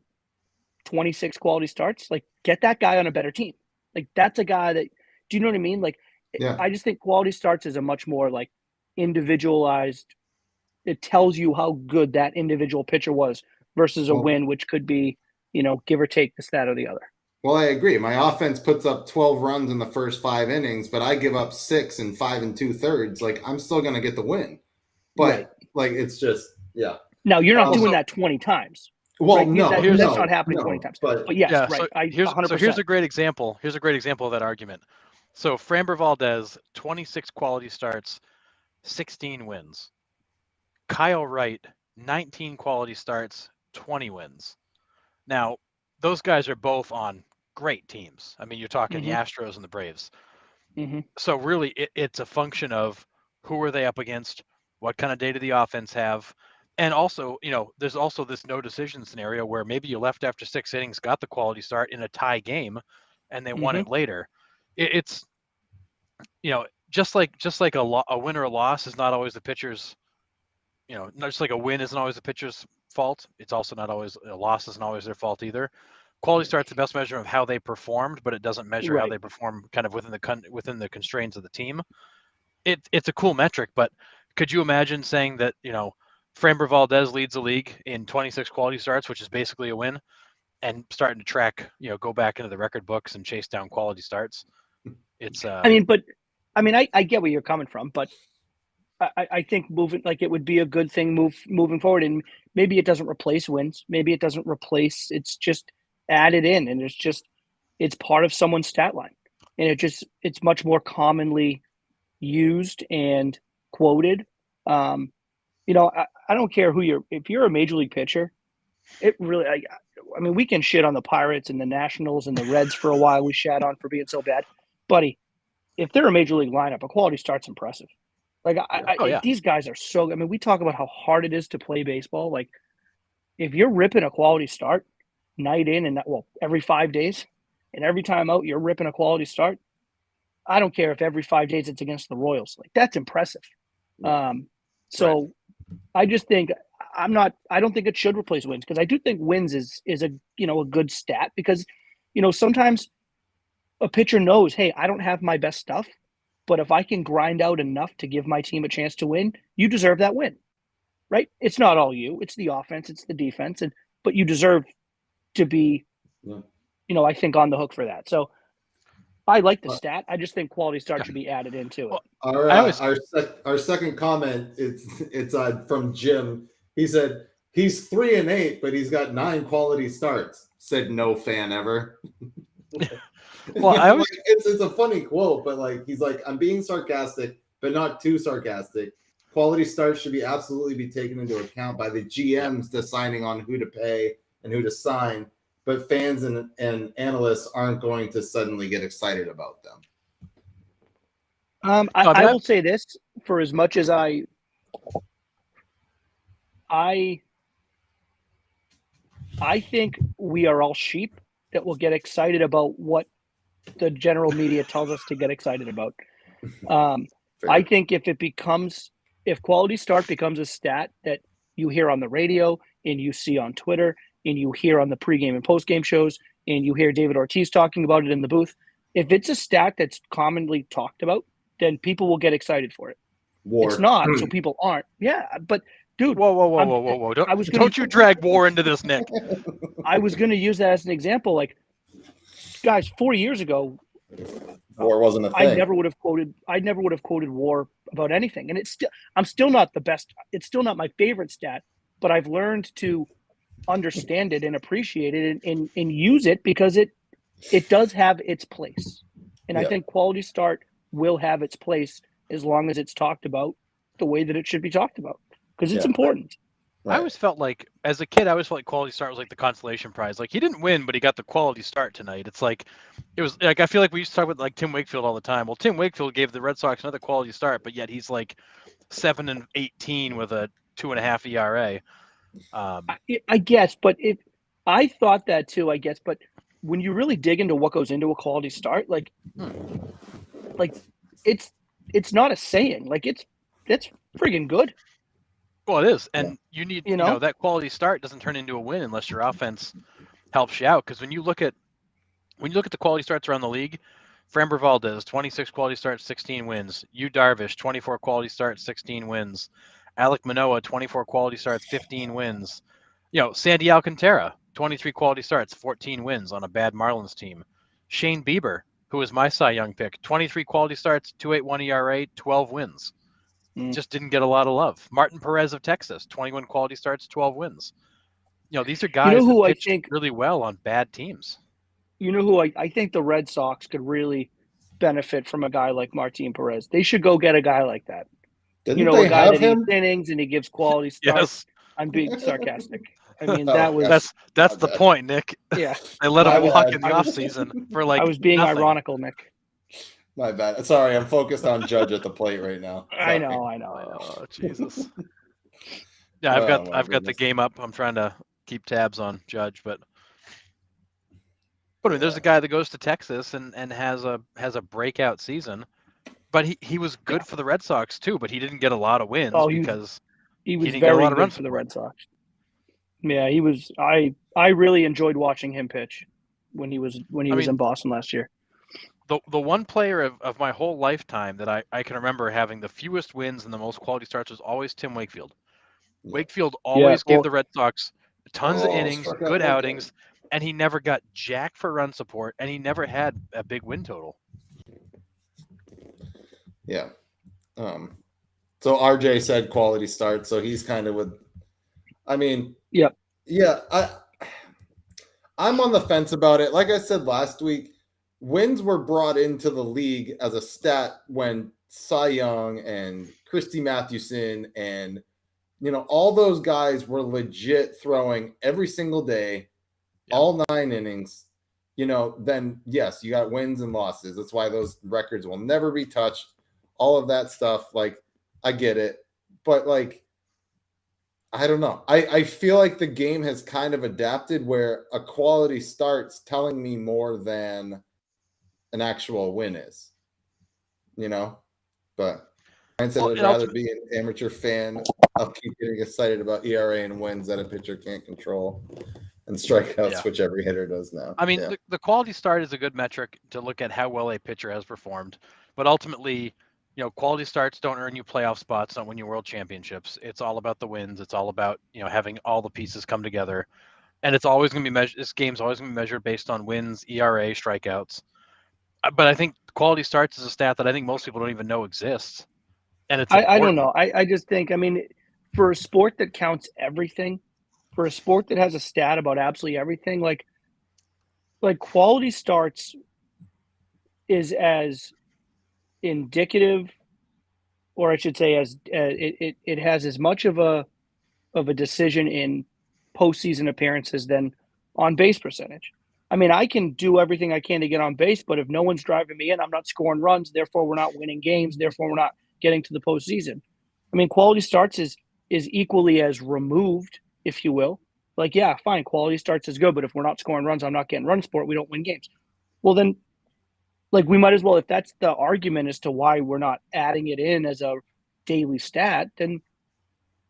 26 quality starts. Like, get that guy on a better team. Like, that's a guy that, do you know what I mean? Like, Yeah. I just think quality starts is a much more like individualized. It tells you how good that individual pitcher was versus a win, which could be, give or take this, that, or the other. Well, I agree. My offense puts up 12 runs in the first 5 innings, but I give up 6 in 5 2/3. Like, I'm still going to get the win. But, it's just, yeah. Now, you're not doing that 20 times. Well, right? no. That's not happening 20 times. But yes, yeah, right. So here's a great example. Here's a great example of that argument. So Framber Valdez, 26 quality starts, 16 wins. Kyle Wright, 19 quality starts, 20 wins. Now, those guys are both on great teams. I mean, you're talking the Astros and the Braves. Mm-hmm. So really, it's a function of who are they up against, what kind of day did the offense have, and also, there's also this no decision scenario where maybe you left after 6 innings, got the quality start in a tie game, and they won it later. It's just like a win or a loss is not always the pitcher's. Not just like a win isn't always the pitcher's fault. It's also not always a loss isn't always their fault either. Quality start's the best measure of how they performed, but it doesn't measure how they perform kind of within the constraints of the team. It's a cool metric, but could you imagine saying that Framber Valdez leads the league in 26 quality starts, which is basically a win, and starting to track, go back into the record books and chase down quality starts? It's. I get where you're coming from, but I think it would be a good thing moving forward, and maybe it doesn't replace wins. Maybe it doesn't replace. It's just added in, and it's part of someone's stat line, and it's much more commonly used and quoted. I don't care if you're a major league pitcher, it really. I mean, we can shit on the Pirates and the Nationals and the Reds for a while. We shat on for being so bad, buddy. If they're a major league lineup, a quality start's impressive. Like these guys are so. I mean, we talk about how hard it is to play baseball. Like, if you're ripping a quality start night in and every 5 days, and every time out you're ripping a quality start. I don't care if every 5 days it's against the Royals. Like, that's impressive. So I just think I don't think it should replace wins, because I do think wins is a a good stat, because sometimes a pitcher knows, hey, I don't have my best stuff, but if I can grind out enough to give my team a chance to win, you deserve that win, right? It's not all you. It's the offense. It's the defense. But you deserve to be, I think, on the hook for that. So I like the stat. I just think quality start should be added into it. Our second comment, it's from Jim. He said he's 3-8, but he's got 9 quality starts. Said no fan ever. Well, it's a funny quote, but he's like, I'm being sarcastic, but not too sarcastic. Quality starts should absolutely be taken into account by the GMs deciding on who to pay and who to sign, but fans and analysts aren't going to suddenly get excited about them. I will say this: for as much as I think we are all sheep that will get excited about what the general media tells us to get excited about. I think if quality start becomes a stat that you hear on the radio and you see on Twitter and you hear on the pregame and postgame shows and you hear David Ortiz talking about it in the booth, if it's a stat that's commonly talked about, then people will get excited for it. It's not, so people aren't. Yeah, but dude, whoa! Don't you drag WAR into this, Nick? I was going to use that as an example. Like, guys, 4 years ago, WAR wasn't a thing. I never would have quoted WAR about anything, and I'm still not the best. It's still not my favorite stat, but I've learned to understand it and appreciate it and use it, because it does have its place. And I think quality start will have its place as long as it's talked about the way that it should be talked about, because it's important. Right. I always felt like, as a kid, quality start was like the consolation prize. Like, he didn't win, but he got the quality start tonight. It was like, I feel like we used to talk about Tim Wakefield all the time. Well, Tim Wakefield gave the Red Sox another quality start, but yet he's 7-18 with a 2.5 ERA. I guess, but I thought that too, I guess, but when you really dig into what goes into a quality start, it's not a saying. It's friggin' good. Well, it is, and you need that quality start doesn't turn into a win unless your offense helps you out. Because when you look at the quality starts around the league, Framber Valdez 26 quality starts, 16 wins. Yu Darvish 24 quality starts, 16 wins. Alek Manoah 24 quality starts, 15 wins. Sandy Alcantara 23 quality starts, 14 wins on a bad Marlins team. Shane Bieber, who was my Cy Young pick, 23 quality starts, 2.81 ERA, 12 wins. Just didn't get a lot of love. Martin Perez of Texas, 21 quality starts, 12 wins. These are guys who pitch really well on bad teams. You know who I think the Red Sox could really benefit from a guy like Martin Perez. They should go get a guy like that. Didn't they a guy have that him? eats innings and he gives quality starts. Yes. I'm being sarcastic. I mean, that's the point, Nick. Yeah. They let him walk in the offseason for I was being nothing. ironical, Nick. My bad. Sorry, I'm focused on Judge at the plate right now. Sorry. I know. Oh, Jesus. Yeah, I've got the game up. I'm trying to keep tabs on Judge, but I mean, there's a guy that goes to Texas and has a breakout season, but he was good for the Red Sox too, but he didn't get a lot of wins because he was didn't get a very lot of good runs for the Red Sox. Yeah, he was. I really enjoyed watching him pitch when he was in Boston last year. The one player of my whole lifetime that I can remember having the fewest wins and the most quality starts was always Tim Wakefield. Yeah. Wakefield always gave the Red Sox tons of innings, good outings, and he never got jack for run support, and he never had a big win total. Yeah. So RJ said quality start, so he's kind of with. I mean, Yep. yeah, I'm on the fence about it. Like I said last week, wins were brought into the league as a stat when Cy Young and Christy Mathewson and all those guys were legit throwing every single day, all 9 innings. Then yes, you got wins and losses. That's why those records will never be touched. All of that stuff, like I get it, but like I don't know. I feel like the game has kind of adapted where a quality start's telling me more than an actual win is. But I said I'd rather be an amateur fan. I'll keep getting excited about ERA and wins that a pitcher can't control, and strikeouts, which every hitter does now. I mean, the quality start is a good metric to look at how well a pitcher has performed, but ultimately, quality starts don't earn you playoff spots, don't win you world championships. It's all about the wins. It's all about, having all the pieces come together. And it's always going to be measured. This game's always going to be measured based on wins, ERA, strikeouts. But I think quality starts is a stat that I think most people don't even know exists. And it's I don't know. I just think, I mean, for a sport that counts everything, for a sport that has a stat about absolutely everything, like quality starts is as indicative, or I should say, as it has as much of a decision in postseason appearances than on base percentage. I mean, I can do everything I can to get on base, but if no one's driving me in, I'm not scoring runs. Therefore, we're not winning games. Therefore, we're not getting to the postseason. I mean, quality starts is equally as removed, if you will. Like, yeah, fine, quality starts is good, but if we're not scoring runs, I'm not getting run support, we don't win games. Well, then, like, we might as well, if that's the argument as to why we're not adding it in as a daily stat, then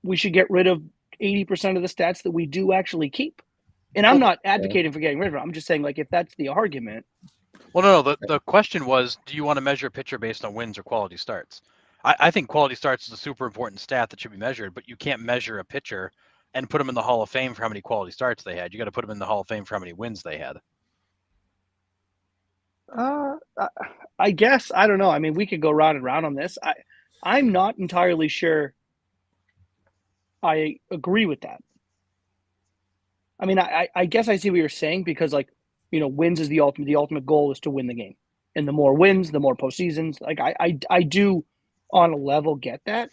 we should get rid of 80% of the stats that we do actually keep. And I'm not advocating for getting rid of it. I'm just saying, like, if that's the argument. Well, no, the question was, do you want to measure a pitcher based on wins or quality starts? I think quality starts is a super important stat that should be measured, but you can't measure a pitcher and put them in the Hall of Fame for how many quality starts they had. You got to put them in the Hall of Fame for how many wins they had. I guess, I don't know. I mean, we could go round and round on this. I'm not entirely sure I agree with that. I mean, I guess I see what you're saying, because, like, wins is the ultimate goal is to win the game. And the more wins, the more postseasons. Like, I do on a level get that.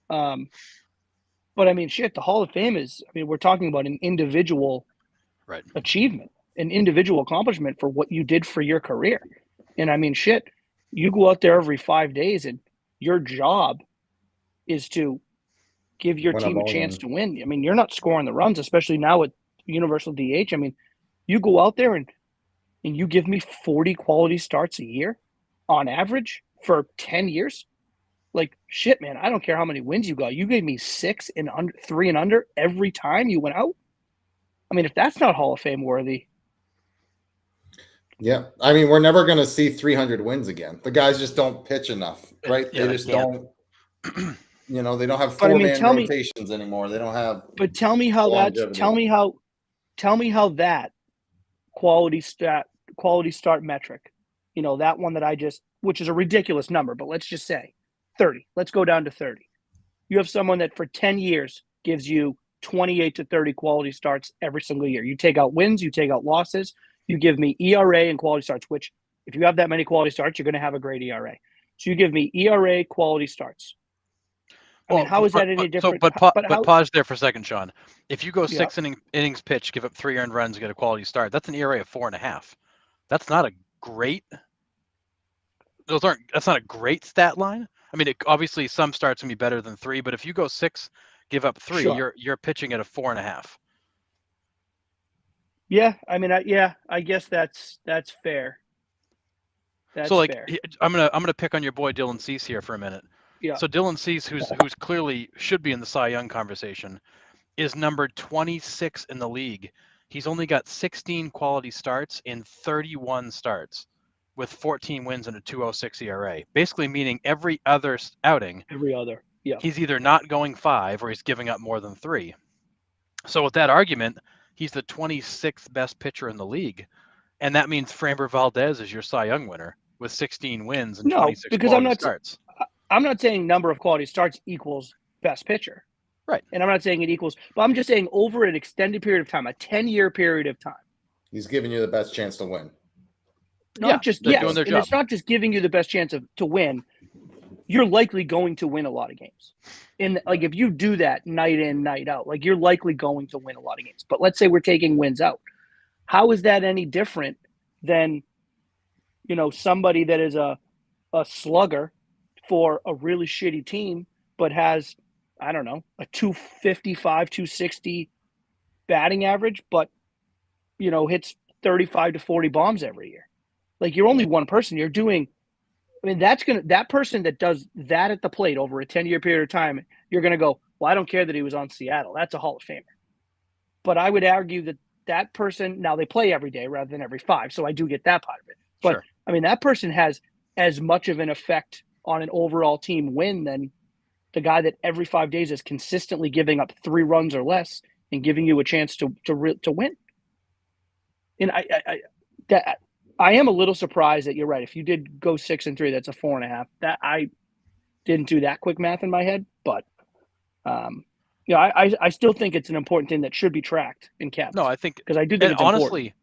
But I mean, shit, the Hall of Fame is, I mean, we're talking about an individual achievement, an individual accomplishment for what you did for your career. And I mean, shit, you go out there every 5 days and your job is to give your team a chance to win. I mean, you're not scoring the runs, especially now with universal DH. I mean, you go out there and you give me 40 quality starts a year on average for 10 years. Like, shit, man, I don't care how many wins you got. You gave me 6 and under, 3 and under every time you went out. I mean, if that's not Hall of Fame worthy. Yeah. I mean, we're never going to see 300 wins again. The guys just don't pitch enough, right? Yeah, they just don't, they don't have 4-man rotations anymore. They don't have. But tell me how that quality start metric, that one that I just, which is a ridiculous number, but let's just say 30. Let's go down to 30. You have someone that for 10 years gives you 28 to 30 quality starts every single year. You take out wins, you take out losses, you give me ERA and quality starts, which if you have that many quality starts, you're going to have a great ERA. So you give me ERA, quality starts. I mean, how is that any different? But pause there for a second, Sean. If you go 6 innings pitch, give up 3 earned runs, get a quality start, that's an ERA of 4.5. That's not a great. That's not a great stat line. I mean, obviously some starts can be better than 3, but if you go 6, give up 3, you're pitching at a 4.5. Yeah, I mean, I guess that's fair. That's so, like, fair. I'm gonna pick on your boy Dylan Cease here for a minute. Yeah. So Dylan Cease, who's clearly should be in the Cy Young conversation, is number 26 in the league. He's only got 16 quality starts in 31 starts, with 14 wins and a 2.06 ERA. Basically meaning every other outing, he's either not going 5 or he's giving up more than 3. So with that argument, he's the 26th best pitcher in the league, and that means Framber Valdez is your Cy Young winner with 16 wins and 26 quality starts. I'm not saying number of quality starts equals best pitcher. Right. And I'm not saying it equals, but I'm just saying over an extended period of time, a 10-year period of time. He's giving you the best chance to win. Not just they're yes, doing their and job. it's not just giving you the best chance to win. You're likely going to win a lot of games. And like if you do that night in, night out, like you're likely going to win a lot of games. But let's say we're taking wins out. How is that any different than, somebody that is a slugger for a really shitty team, but has, I don't know, a 255, 260 batting average, but, hits 35 to 40 bombs every year? Like you're only one person. You're doing, that person that does that at the plate over a 10-year period of time, you're going to go, well, I don't care that he was on Seattle. That's a Hall of Famer. But I would argue that person, now they play every day rather than every 5. So I do get that part of it. But Sure. that person has as much of an effect on an overall team win than the guy that every 5 days is consistently giving up 3 runs or less and giving you a chance to win. And I am a little surprised that you're right. If you did go 6-3, that's a 4.5. That I didn't do that quick math in my head, but I still think it's an important thing that should be tracked and kept. No, I think because I do think it's honestly,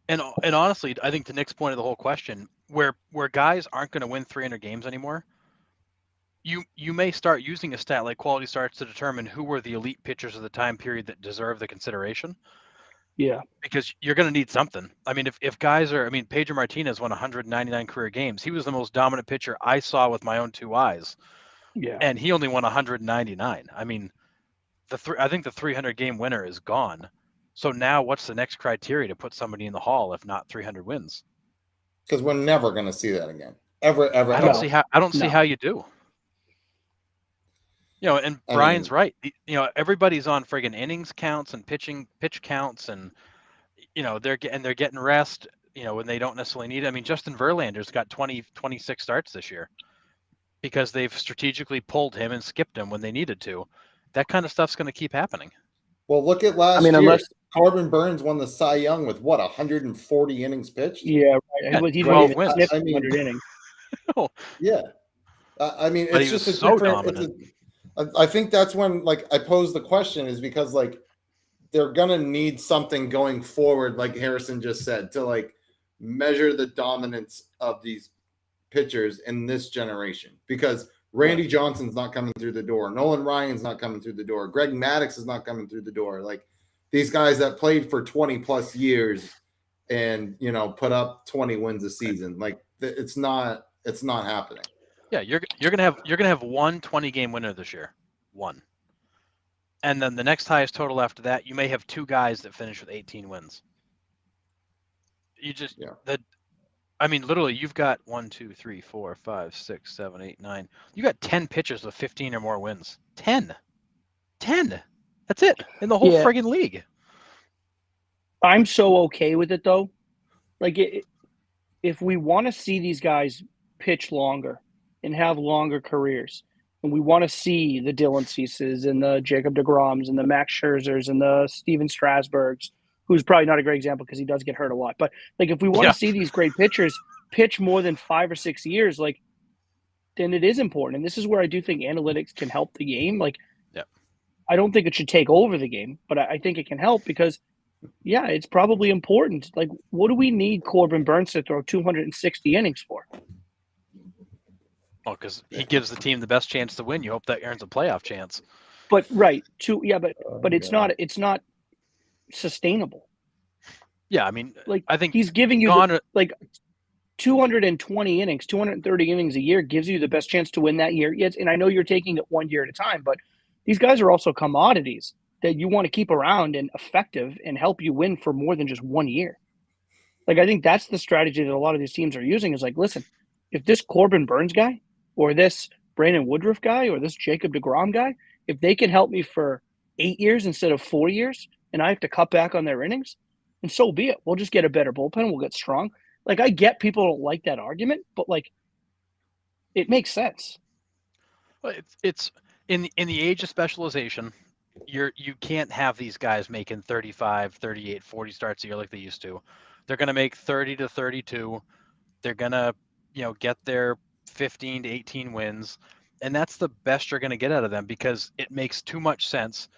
important. and honestly, I think to Nick's point of the whole question, where guys aren't going to win 300 games anymore, you may start using a stat like quality starts to determine who were the elite pitchers of the time period that deserve the consideration. Yeah. Because you're going to need something. I mean, if guys are, Pedro Martinez won 199 career games. He was the most dominant pitcher I saw with my own 2 eyes. Yeah. And he only won 199. I mean, I think the 300 game winner is gone. So now what's the next criteria to put somebody in the Hall if not 300 wins? Because we're never going to see that again. Ever. I don't see how you do. And Brian's right. Everybody's on friggin' innings counts and pitch counts, and they're getting rest. When they don't necessarily need it. Justin Verlander's got 26 starts this year because they've strategically pulled him and skipped him when they needed to. That kind of stuff's going to keep happening. Well, look at last year. Corbin Burns won the Cy Young with 140 innings pitched. Yeah, right. Yeah, He 12 wins. 100 innings. Yeah, it's but just a so different. Dominant. I think that's when, I pose the question is because, they're gonna need something going forward, like Harrison just said, to measure the dominance of these pitchers in this generation. Because Randy Johnson's not coming through the door, Nolan Ryan's not coming through the door, Greg Maddux is not coming through the door. These guys that played for 20 plus years and put up 20 wins a season, it's not happening. Yeah, you're gonna have one 20-game winner this year, one, and then the next highest total after that, you may have 2 guys that finish with 18 wins. You just literally, you've got 1, 2, 3, 4, 5, 6, 7, 8, 9. You got 10 pitchers with 15 or more wins. 10. That's it in the whole friggin' league. I'm so okay with it though. If we want to see these guys pitch longer and have longer careers, and we want to see the Dylan Ceases and the Jacob deGroms and the Max Scherzers and the Steven Strasburgs, who's probably not a great example because he does get hurt a lot. But if we want to see these great pitchers pitch more than 5 or 6 years, then it is important. And this is where I do think analytics can help the game. I don't think it should take over the game, but I think it can help because, it's probably important. What do we need Corbin Burns to throw 260 innings for? Well, because he gives the team the best chance to win. You hope that earns a playoff chance. But but it's not sustainable. Yeah, I think he's giving you 220 innings, 230 innings a year gives you the best chance to win that year. Yes, and I know you're taking it 1 year at a time, but these guys are also commodities that you want to keep around and effective and help you win for more than just 1 year. I think that's the strategy that a lot of these teams are using is listen, if this Corbin Burns guy or this Brandon Woodruff guy or this Jacob deGrom guy, if they can help me for 8 years instead of 4 years and I have to cut back on their innings, and so be it. We'll just get a better bullpen. We'll get strong. I get people don't like that argument, but it makes sense. Well, it's in the age of specialization, you can't have these guys making 35, 38, 40 starts a year like they used to. They're going to make 30 to 32. They're going to, get their 15 to 18 wins. And that's the best you're going to get out of them because it makes too much sense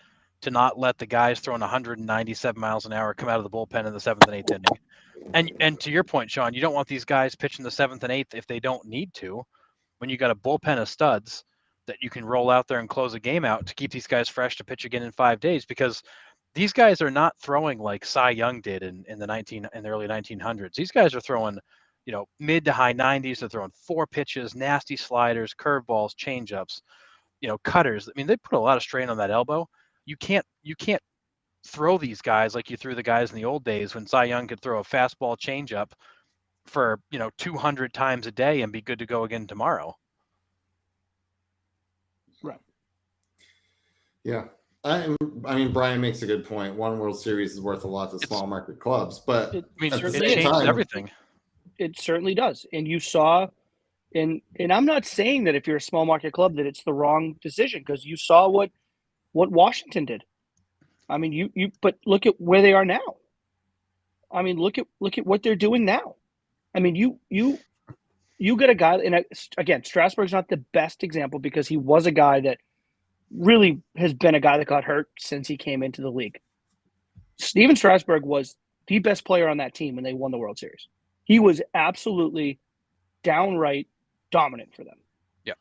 to not let the guys throwing 197 miles an hour come out of the bullpen in the 7th and 8th inning. And to your point, Sean, you don't want these guys pitching the 7th and 8th if they don't need to. When you got a bullpen of studs that you can roll out there and close a game out to keep these guys fresh to pitch again in 5 days, because these guys are not throwing like Cy Young did in the early 1900s. These guys are throwing, mid to high 90s. They're throwing 4 pitches, nasty sliders, curveballs, changeups, cutters. I mean, they put a lot of strain on that elbow. You can't throw these guys like you threw the guys in the old days when Cy Young could throw a fastball changeup for 200 times a day and be good to go again tomorrow. Right. Yeah. I mean, Brian makes a good point. One World Series is worth a lot to small market clubs, but It changes everything. It certainly does. And you saw, and I'm not saying that if you're a small market club that it's the wrong decision, because you saw what Washington did. I mean, but look at where they are now. I mean, look at what they're doing now. I mean, you get a guy, and again, Strasburg's not the best example because he was a guy that really has been a guy that got hurt since he came into the league. Steven Strasburg was the best player on that team when they won the World Series. He was absolutely downright dominant for them. Yeah.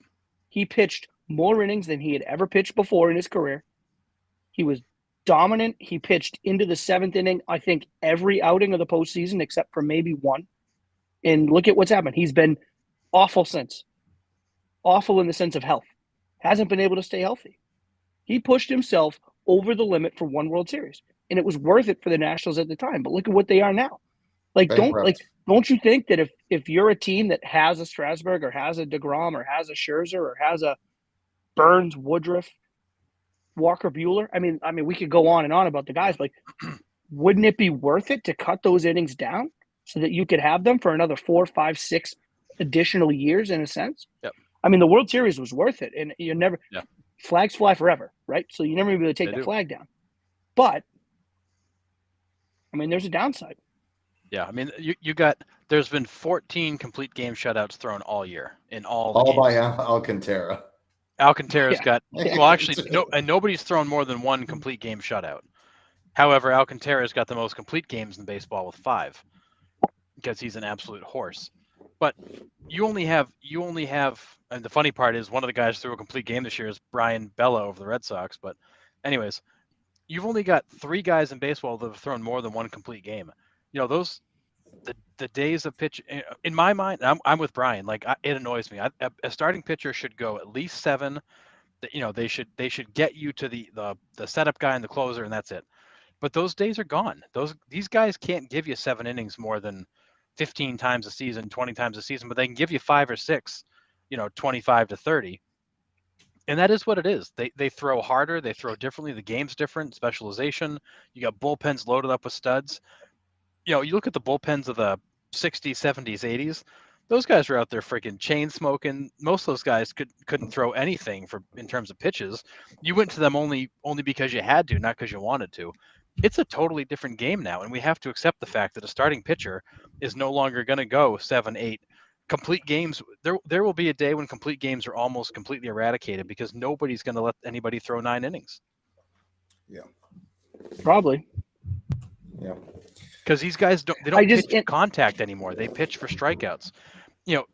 He pitched more innings than he had ever pitched before in his career. He was dominant. He pitched into the 7th inning, I think, every outing of the postseason except for maybe one. And look at what's happened. He's been awful since. Awful in the sense of health. Hasn't been able to stay healthy. He pushed himself over the limit for one World Series, and it was worth it for the Nationals at the time. But look at what they are now. Don't you think that if you're a team that has a Strasburg or has a DeGrom or has a Scherzer or has a Burns, Woodruff, Walker Buehler, I mean, we could go on and on about the guys. Like, wouldn't it be worth it to cut those innings down so that you could have them for another 4, 5, 6 additional years in a sense? Yep. I mean, the World Series was worth it, and you never flags fly forever, right? So you never be able to take the flag down. But I mean, there's a downside. Yeah, I mean, there's been 14 complete game shutouts thrown all year in all all games. by Alcantara. Alcantara's got nobody's thrown more than one complete game shutout. However, Alcantara's got the most complete games in baseball with 5 because he's an absolute horse. But you only have, and the funny part is one of the guys threw a complete game this year is Brian Bella over the Red Sox. But anyways, you've only got 3 guys in baseball that have thrown more than one complete game. The days of pitch, in my mind, I'm with Brian. Like, it annoys me. A starting pitcher should go at least 7. They should get you to the setup guy and the closer, and that's it. But those days are gone. These guys can't give you 7 innings more than 15 times a season, 20 times a season, but they can give you 5 or 6, 25 to 30. And that is what it is. They throw harder. They throw differently. The game's different. Specialization. You got bullpens loaded up with studs. You look at the bullpens of the 60s, 70s, 80s. Those guys were out there freaking chain smoking. Most of those guys couldn't throw anything in terms of pitches. You went to them only because you had to, not because you wanted to. It's a totally different game now, and we have to accept the fact that a starting pitcher is no longer going to go 7, 8 complete games. There will be a day when complete games are almost completely eradicated because nobody's going to let anybody throw 9 innings. Yeah, probably. Yeah, because these guys don't pitch contact anymore. They pitch for strikeouts.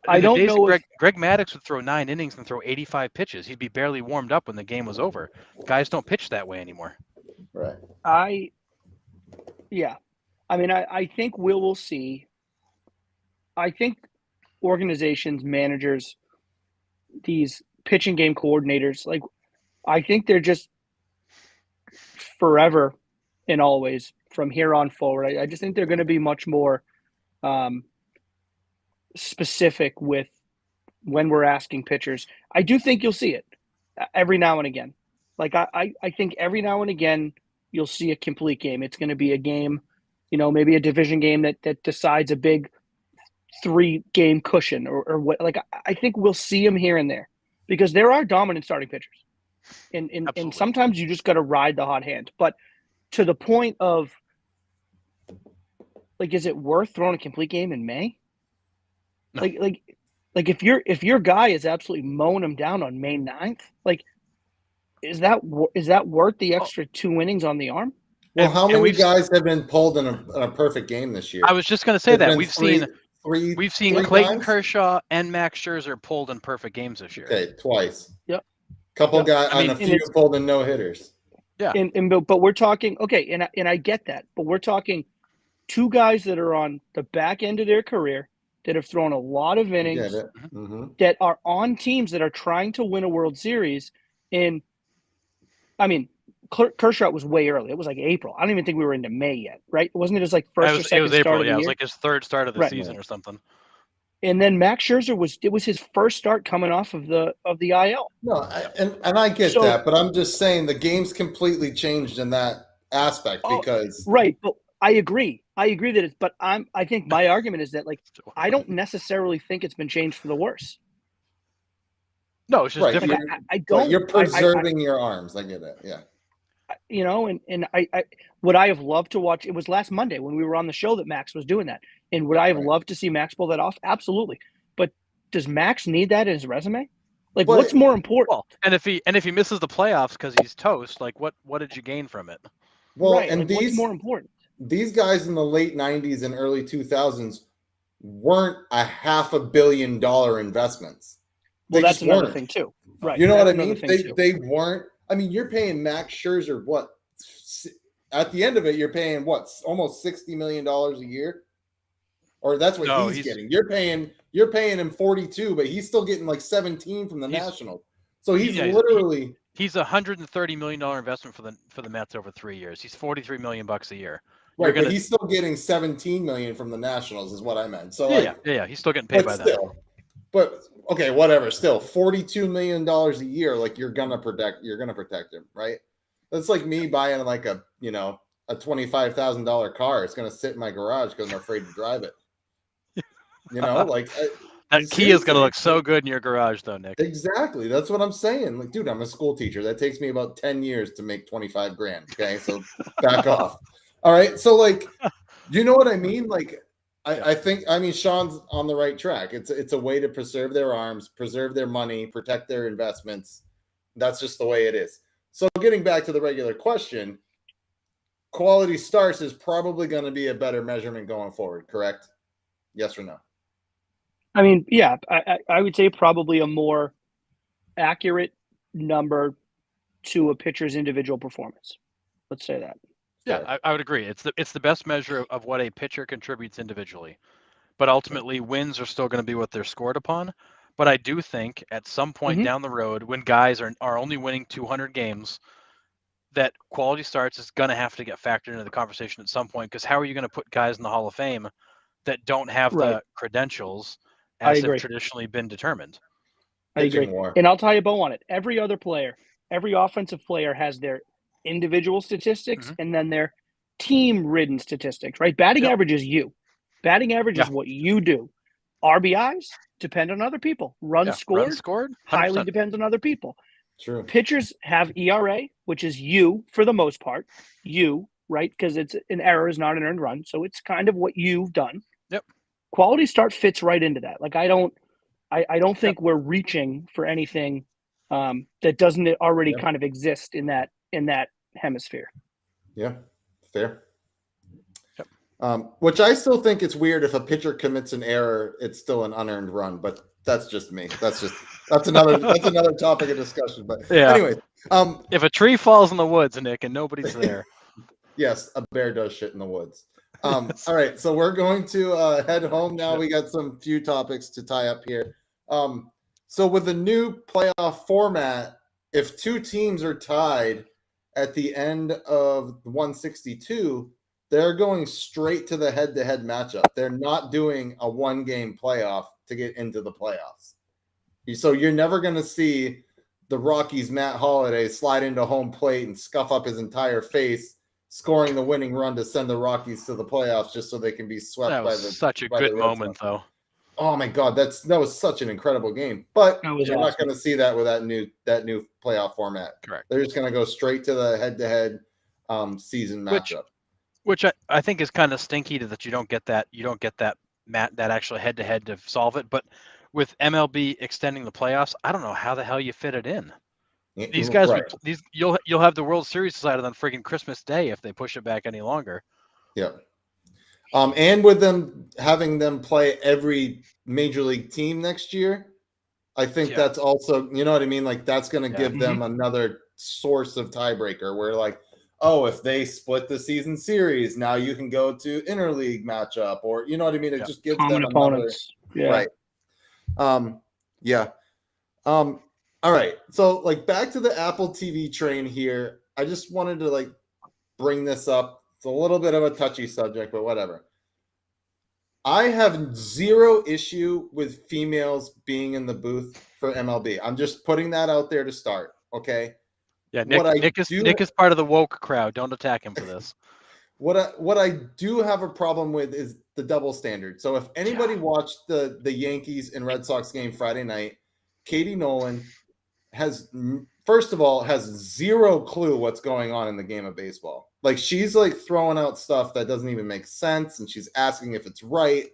I don't know. Greg Maddux would throw 9 innings and throw 85 pitches. He'd be barely warmed up when the game was over. Guys don't pitch that way anymore. Right. I think we'll see. I think organizations, managers, these pitching game coordinators, like, I think they're just forever and always from here on forward. I just think they're going to be much more specific with when we're asking pitchers. I do think you'll see it every now and again. Like, I think every now and again you'll see a complete game. It's going to be a game, maybe a division game that decides a big 3-game cushion or what. Like, I think we'll see them here and there because there are dominant starting pitchers, and sometimes you just got to ride the hot hand. But to the point of, like, is it worth throwing a complete game in May? No. Like Like if your guy is absolutely mowing him down on May 9th, like is that worth the extra 2 innings on the arm? Well, And- how and many we've- guys have been pulled in a perfect game this year? I was just going to say There's that been we've seen three Clayton times? Kershaw and Max Scherzer pulled in perfect games this year. Okay, twice. Yep. Couple Yep. guys I mean, and a and few it's- pulled in no hitters. Yeah. But we're talking okay, and I get that, but we're talking two guys that are on the back end of their career that have thrown a lot of Get innings it? Mm-hmm. that are on teams that are trying to win a World Series. And I mean, Kershaw was way early. It was like April. I don't even think we were into May yet, right? Wasn't it his like first or It second was start April. of the Yeah, it was year? like his third start of the Right. season or something. And then Max Scherzer was his first start coming off of the IL. No, and I get So- that, but I'm just saying the game's completely changed in that aspect Oh, because Right, but I agree. I agree that it's. But I think my argument is that like I don't necessarily think it's been changed for the worse. No, it's just Right, Like different. I but don't. you're I- preserving your arms. I get it. Yeah. you know, and I would I have loved to watch. It was last Monday when we were on the show that Max was doing that, and would I have Right. loved to see Max pull that off? Absolutely. But does Max need that in his resume? Like, But- what's more important? Well, and if he misses the playoffs because he's toast, like what did you gain from it? Well, right. and Like, what's these more important? these guys in the late 90s and early 2000s weren't a $500 million investments. Well, They that's just another weren't. thing too. Right. You know that's what I another mean? thing, too. They weren't. I mean, you're paying Max Scherzer what? At the end of it, you're paying what? Almost $60 million a year, or that's what No, he's he's- getting. You're paying him 42, but he's still getting like 17 from the He's- Nationals. So he's Yeah, literally He's a $130 million investment for the Mets over 3 years. He's $43 million a year. right, You're but gonna- he's still getting 17 million from the Nationals, is what I meant. So Yeah, like, yeah. He's still getting paid but by that. still, but okay, whatever. Still, $42 million a year. Like you're gonna protect him, right? That's like me buying like a $25,000 car. It's gonna sit in my garage because I'm afraid to drive it. Like That key is gonna seriously. look so good in your garage, though, Nick. exactly. That's what I'm saying. Like, dude, I'm a school teacher. That takes me about 10 years to make 25 grand. Okay, so back off. All right, so like, you know what I mean? Like, I think Sean's on the right track. It's a way to preserve their arms, preserve their money, protect their investments. That's just the way it is. So getting back to the regular question, quality starts is probably going to be a better measurement going forward, correct? Yes or no? I mean, yeah, I would say probably a more accurate number to a pitcher's individual performance. Let's say that. Yeah, I would agree. It's the best measure of what a pitcher contributes individually. But ultimately, wins are still going to be what they're scored upon. But I do think at some point Mhm. down the road, when guys are only winning 200 games, that quality starts is going to have to get factored into the conversation at some point. Because how are you going to put guys in the Hall of Fame that don't have the Right. credentials I as have agree. traditionally been determined? I Pitching agree. war. And I'll tie a bow on it. Every other player, every offensive player has their individual statistics Mhm. and then their team-ridden statistics, right? Batting Yep. average is you. Batting average is Yeah. what you do. RBIs depend on other people. Runs Yeah, scored runs scored, highly 100%. depends on other people. True. Pitchers have ERA, which is you for the most part. You, right? Because it's an error is not an earned run. So it's kind of what you've done. Yep. Quality start fits right into that. Like I don't think we're reaching for anything that doesn't already Yeah. kind of exist in that hemisphere. Yeah, fair. Yep. Which I still think it's weird if a pitcher commits an error, it's still an unearned run, but that's just me. That's another topic of discussion. But Yeah. anyways, If a tree falls in the woods, Nick, and nobody's there, yes, a bear does shit in the woods. All right, so we're going to head home now. We got some few topics to tie up here. So with the new playoff format, if two teams are tied at the end of 162, they're going straight to the head-to-head matchup. They're not doing a one-game playoff to get into the playoffs. So you're never going to see the Rockies' Matt Holliday slide into home plate and scuff up his entire face, scoring the winning run to send the Rockies to the playoffs just so they can be swept that by was such a by the good Red moment, Sox. though. Oh my God, that was such an incredible game. But That was you're not awesome. going to see that with that new playoff format. Correct. They're just going to go straight to the head-to-head season matchup. Which I think is kind of stinky that you don't get that that actual head to head to solve it. But with MLB extending the playoffs, I don't know how the hell you fit it in. These guys right. you'll have the World Series decided on friggin' Christmas Day if they push it back any longer. Yeah. And with them having them play every major league team next year, I think that's also, you know what I mean? Like that's going to give them another source of tiebreaker where like, oh, if they split the season series, now you can go to interleague matchup or, you know what I mean? It just gives common them opponents. another, right. Yeah. All right. So like back to the Apple TV train here. I just wanted to like bring this up. It's a little bit of a touchy subject, but whatever. I have zero issue with females being in the booth for MLB. I'm just putting that out there to start. Okay. Yeah, Nick is part of the woke crowd. Don't attack him for this. What I do have a problem with is the double standard. So if anybody watched the Yankees and Red Sox game Friday night, Katie Nolan has first of all has zero clue what's going on in the game of baseball. Like she's like throwing out stuff that doesn't even make sense and she's asking if it's right,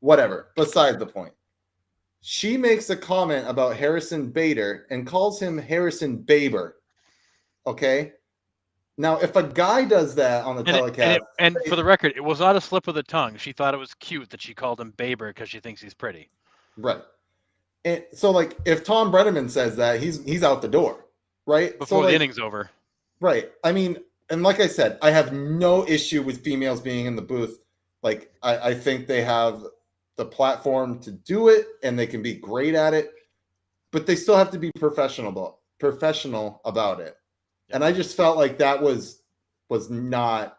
whatever. Besides the point. She makes a comment about Harrison Bader and calls him Harrison Baber. Okay? Now, if a guy does that on the telecast, and for the record, it was not a slip of the tongue. She thought it was cute that she called him Baber because she thinks he's pretty. Right. And so, like, if Tom Brenneman says that, he's out the door, right? Before the inning's over. Right. I mean, and like I said, I have no issue with females being in the booth. Like, I think they have the platform to do it, and they can be great at it, but they still have to be professional about it. And I just felt like that was not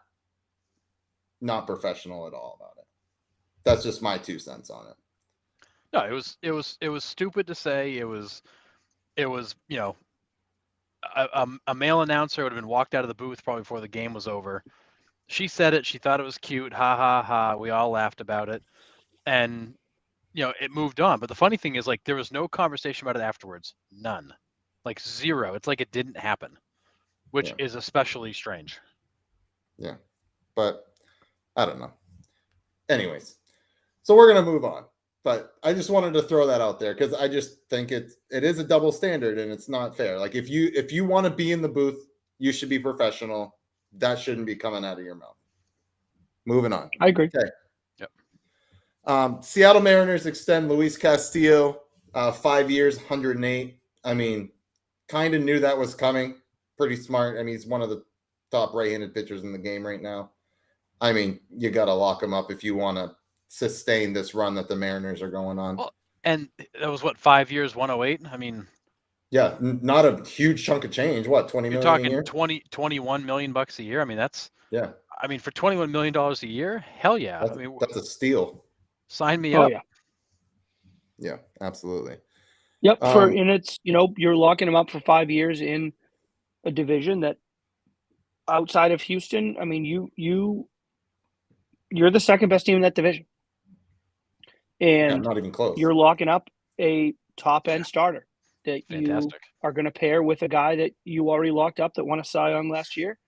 professional at all about it. That's just my 2 cents on it. No, it was stupid to say. It was you know, a male announcer would have been walked out of the booth probably before the game was over. She said it. She thought it was cute. Ha ha ha. We all laughed about it, and you know it moved on. But the funny thing is, like, there was no conversation about it afterwards. None, like zero. It's like it didn't happen, which is especially strange. Yeah, but I don't know. Anyways, so we're gonna move on. But I just wanted to throw that out there because I just think it is a double standard and it's not fair. Like if you want to be in the booth, you should be professional. That shouldn't be coming out of your mouth. Moving on. I agree. Okay. Yep. Seattle Mariners extend Luis Castillo 5 years, 108. I mean, kind of knew that was coming. Pretty smart. I mean, he's one of the top right-handed pitchers in the game right now. I mean, you got to lock him up if you want to sustain this run that the Mariners are going on. Well, and that was what, 5 years, 108. I mean, yeah, not a huge chunk of change. What, 20 million? You're talking 21 million bucks a year. I mean, that's I mean, for $21 million a year, hell yeah. I mean, that's a steal. Sign me up. Yeah, absolutely. Yep. And it's, you know, you're locking him up for 5 years in a division that outside of Houston, I mean, you're the second best team in that division. And not even close. You're locking up a top end starter that you are going to pair with a guy that you already locked up that won a Cy Young last year.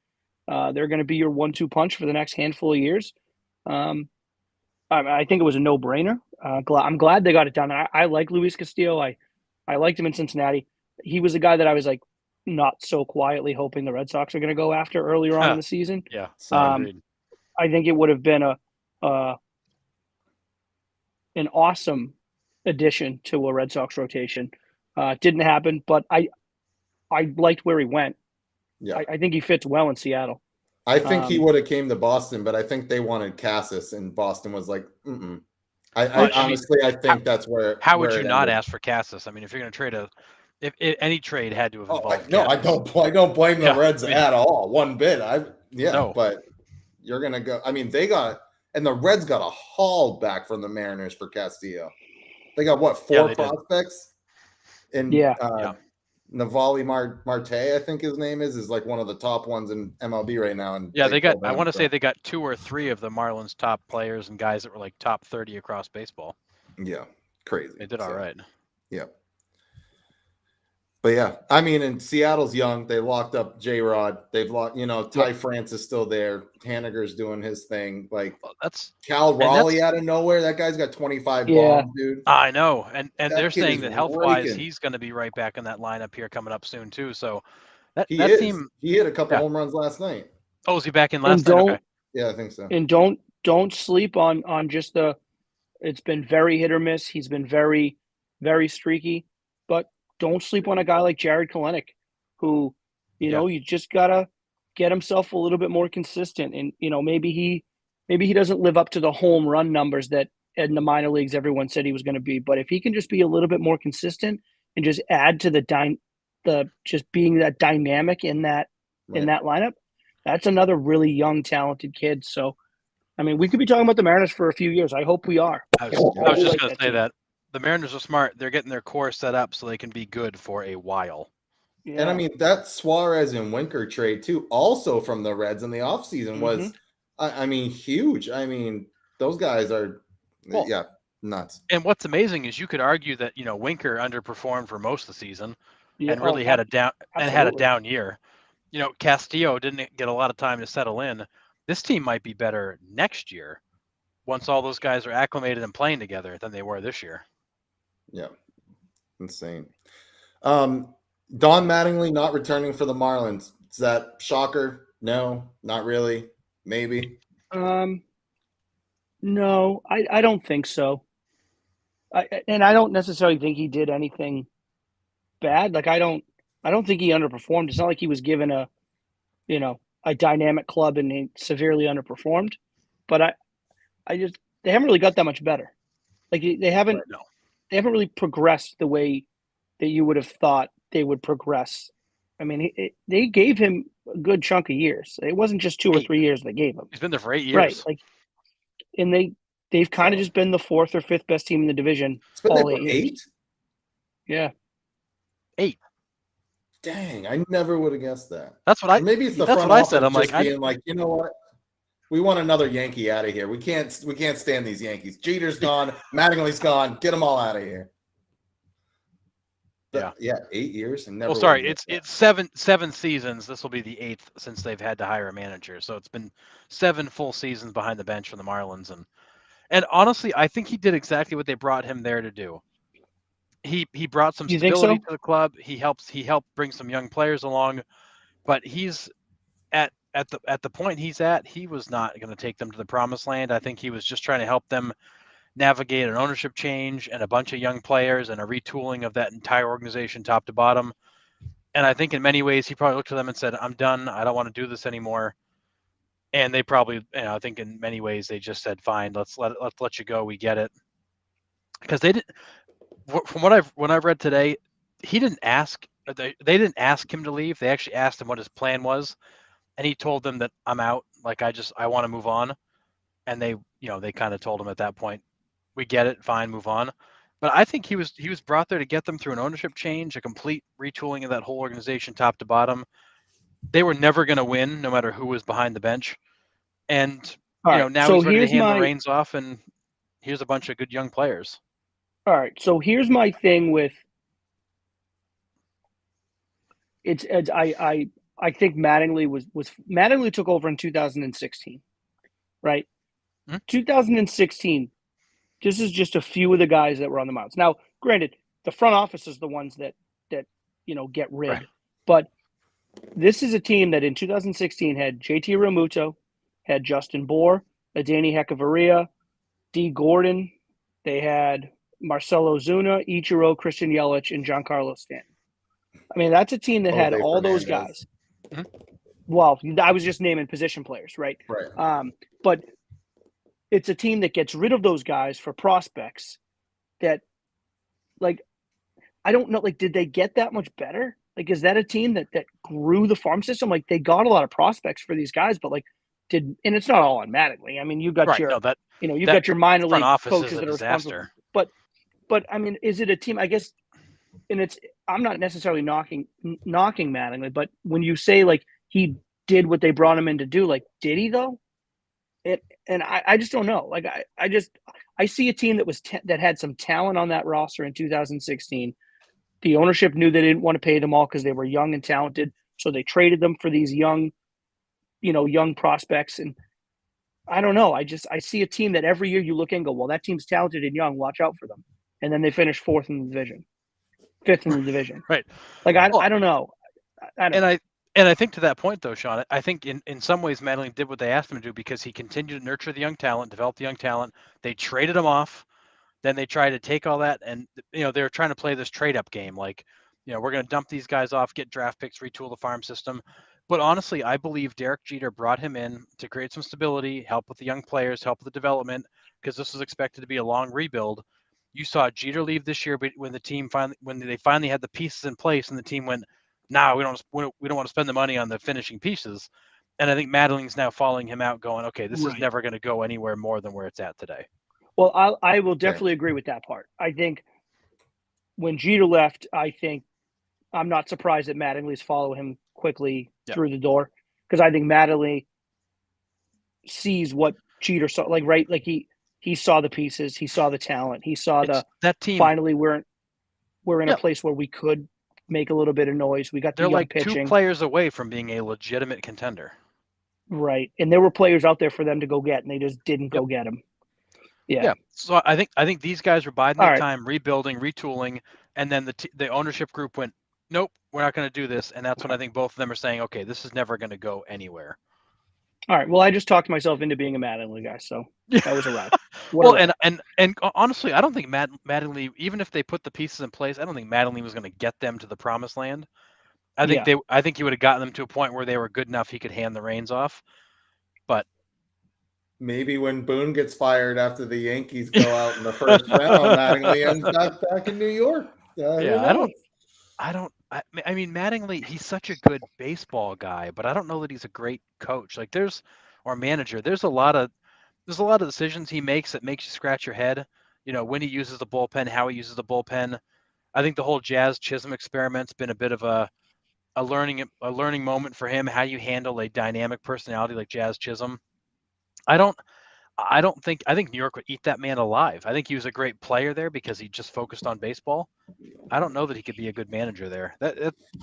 They're going to be your 1-2 punch for the next handful of years. I think it was a no-brainer. I'm glad they got it done. I like Luis Castillo. I liked him in Cincinnati. He was a guy that I was like not so quietly hoping the Red Sox are going to go after earlier on in the season. Yeah, I think it would have been an awesome addition to a Red Sox rotation. Didn't happen, but I liked where he went. Yeah, I think he fits well in Seattle. I think he would have came to Boston, but I think they wanted Cassis, and Boston was like, "Mm." I honestly, I think that's where. How would you not ask for Cassis? I mean, if you're going to trade if any trade had to have involved. No, I don't blame the Reds at all, one bit. But you're going to go. I mean, the Reds got a haul back from the Mariners for Castillo. They got what, 4 prospects? And Navali Marte, I think his name is like one of the top ones in MLB right now. And yeah, I want to say they got 2 or 3 of the Marlins' top players and guys that were like top 30 across baseball. Yeah, crazy. They did all right. Yeah. But yeah, I mean, and Seattle's young. They locked up J-Rod. They've locked, Ty France is still there. Haniger's doing his thing. Like Well, that's Cal and Raleigh out of nowhere. That guy's got 25 Yeah. bombs, dude. I know, and That they're kid saying is that health wise, raking. he's going to be right back in that lineup here coming up soon too. So that He that is. team. He hit a couple Yeah. home runs last night. Oh, is he back in And last night? Okay. Yeah, I think so. And don't sleep on just the. It's been very hit or miss. He's been very, very streaky, but don't sleep on a guy like Jared Kalenic, who, you just gotta get himself a little bit more consistent. And maybe he doesn't live up to the home run numbers that in the minor leagues everyone said he was going to be. But if he can just be a little bit more consistent and just add to the just being that dynamic in that lineup, that's another really young, talented kid. So. I mean, we could be talking about the Mariners for a few years. I hope we are. I was just going to say team. that the Mariners are smart. They're getting their core set up so they can be good for a while. Yeah. And I mean, that Suarez and Winker trade too, also from the Reds in the offseason was, I mean, huge. I mean, those guys are, nuts. And what's amazing is you could argue that Winker underperformed for most of the season and really had a down year. Castillo didn't get a lot of time to settle in. This team might be better next year once all those guys are acclimated and playing together than they were this year. Yeah. Insane. Don Mattingly not returning for the Marlins. Is that shocker? No, not really. Maybe. No, I don't think so. I don't necessarily think he did anything bad. Like I don't think he underperformed. It's not like he was given a dynamic club and he severely underperformed. But they haven't really got that much better. Like they haven't really progressed the way that you would have thought they would progress. I mean, they gave him a good chunk of years. It wasn't just 2 or 3 years they gave him. He's been there for 8 years. Right. Like, and they've kind of just been the 4th or 5th best team in the division all 8 years. 8? Yeah. 8. Dang, I never would have guessed that. That's what maybe it's the that's front what I office said. I'm just like, being like, you know what? We want another Yankee out of here. We can't stand these Yankees. Jeter's gone. Mattingly's gone. Get them all out of here. But, 8 years and never. Well, sorry, it's 7 seasons. This will be the 8th since they've had to hire a manager. So it's been 7 full seasons behind the bench for the Marlins, and honestly, I think he did exactly what they brought him there to do. He brought some stability to the club. He helped bring some young players along, but he's at the point he's at. He was not going to take them to the promised land. I think he was just trying to help them navigate an ownership change and a bunch of young players and a retooling of that entire organization top to bottom. And I think in many ways he probably looked at them and said, I'm done. I don't want to do this anymore. And they probably, I think in many ways they just said, fine, let's let you go. We get it. Because they didn't, from what I've read today, he didn't ask, they didn't ask him to leave. They actually asked him what his plan was. And he told them that I'm out. Like, I want to move on. And they kind of told him at that point, we get it, fine, move on. But I think he was brought there to get them through an ownership change, a complete retooling of that whole organization top to bottom. They were never going to win, no matter who was behind the bench. And now he's ready to hand the reins off, and here's a bunch of good young players. All right, so here's my thing with it's I think Mattingly Mattingly took over in 2016, right? 2016. This is just a few of the guys that were on the mounds. Now, granted, the front office is the ones that get rid. Right. But this is a team that in 2016 had JT Realmuto, had Justin Bour, Danny Hechavarria, D. Gordon. They had Marcelo Zuna, Ichiro, Christian Yelich, and Giancarlo Stanton. I mean, that's a team that had all those guys. Mm-hmm. Well, I was just naming position players, right? Right. But it's a team that gets rid of those guys for prospects that, like, I don't know, like, did they get that much better? Like, is that a team that grew the farm system? Like, they got a lot of prospects for these guys, but, like, and it's not all on Mattingly. I mean, you've got got your minor league coaches that are responsible. But I mean, is it a team, I guess, and I'm not necessarily knocking Mattingly, but when you say, like, he did what they brought him in to do, like, did he though? And I just don't know. Like, I see a team that had some talent on that roster in 2016 The ownership knew they didn't want to pay them all because they were young and talented, so they traded them for these young prospects. And I don't know. I see a team that every year you look and go, well, that team's talented and young. Watch out for them. And then they finish fifth in the division. Right. Like Well, I don't know. I don't know. And I think to that point though, Sean, I think in some ways Mattingly did what they asked him to do because he continued to nurture the young talent, develop the young talent. They traded him off. Then they tried to take all that, and they were trying to play this trade up game, like, we're going to dump these guys off, get draft picks, retool the farm system. But honestly, I believe Derek Jeter brought him in to create some stability, help with the young players, help with the development, because this was expected to be a long rebuild. You saw Jeter leave this year, but when they finally had the pieces in place, and the team went, "Nah, we don't want to spend the money on the finishing pieces." And I think Mattingly's now following him out, going, "Okay, this is never going to go anywhere more than where it's at today." Well, I will definitely agree with that part. I think when Jeter left, I'm not surprised that Mattingly's following him quickly through the door, because I think Mattingly sees what Jeter saw. Like, right, like he saw the pieces, he saw the talent, he saw that team. Finally, we're in a place where we could make a little bit of noise. We got the They're young like pitching. 2 players away from being a legitimate contender. Right, and there were players out there for them to go get, and they just didn't go get them. Yeah. So I think these guys were biding their time, rebuilding, retooling, and then the ownership group went, "Nope, we're not going to do this." And that's when I think both of them are saying, "Okay, this is never going to go anywhere." All right. Well, I just talked myself into being a Mattingly guy, so that was a wrap. Well, and honestly, I don't think Mattingly, even if they put the pieces in place, I don't think Mattingly was going to get them to the promised land. I think he would have gotten them to a point where they were good enough he could hand the reins off. But maybe when Boone gets fired after the Yankees go out in the first round, Mattingly ends up back in New York. I mean, Mattingly, he's such a good baseball guy, but I don't know that he's a great coach. Like or manager. There's a lot of decisions he makes that makes you scratch your head. When he uses the bullpen, how he uses the bullpen. I think the whole Jazz Chisholm experiment's been a bit of a learning moment for him. How you handle a dynamic personality like Jazz Chisholm. I think New York would eat that man alive. I think he was a great player there because he just focused on baseball. I don't know that he could be a good manager there.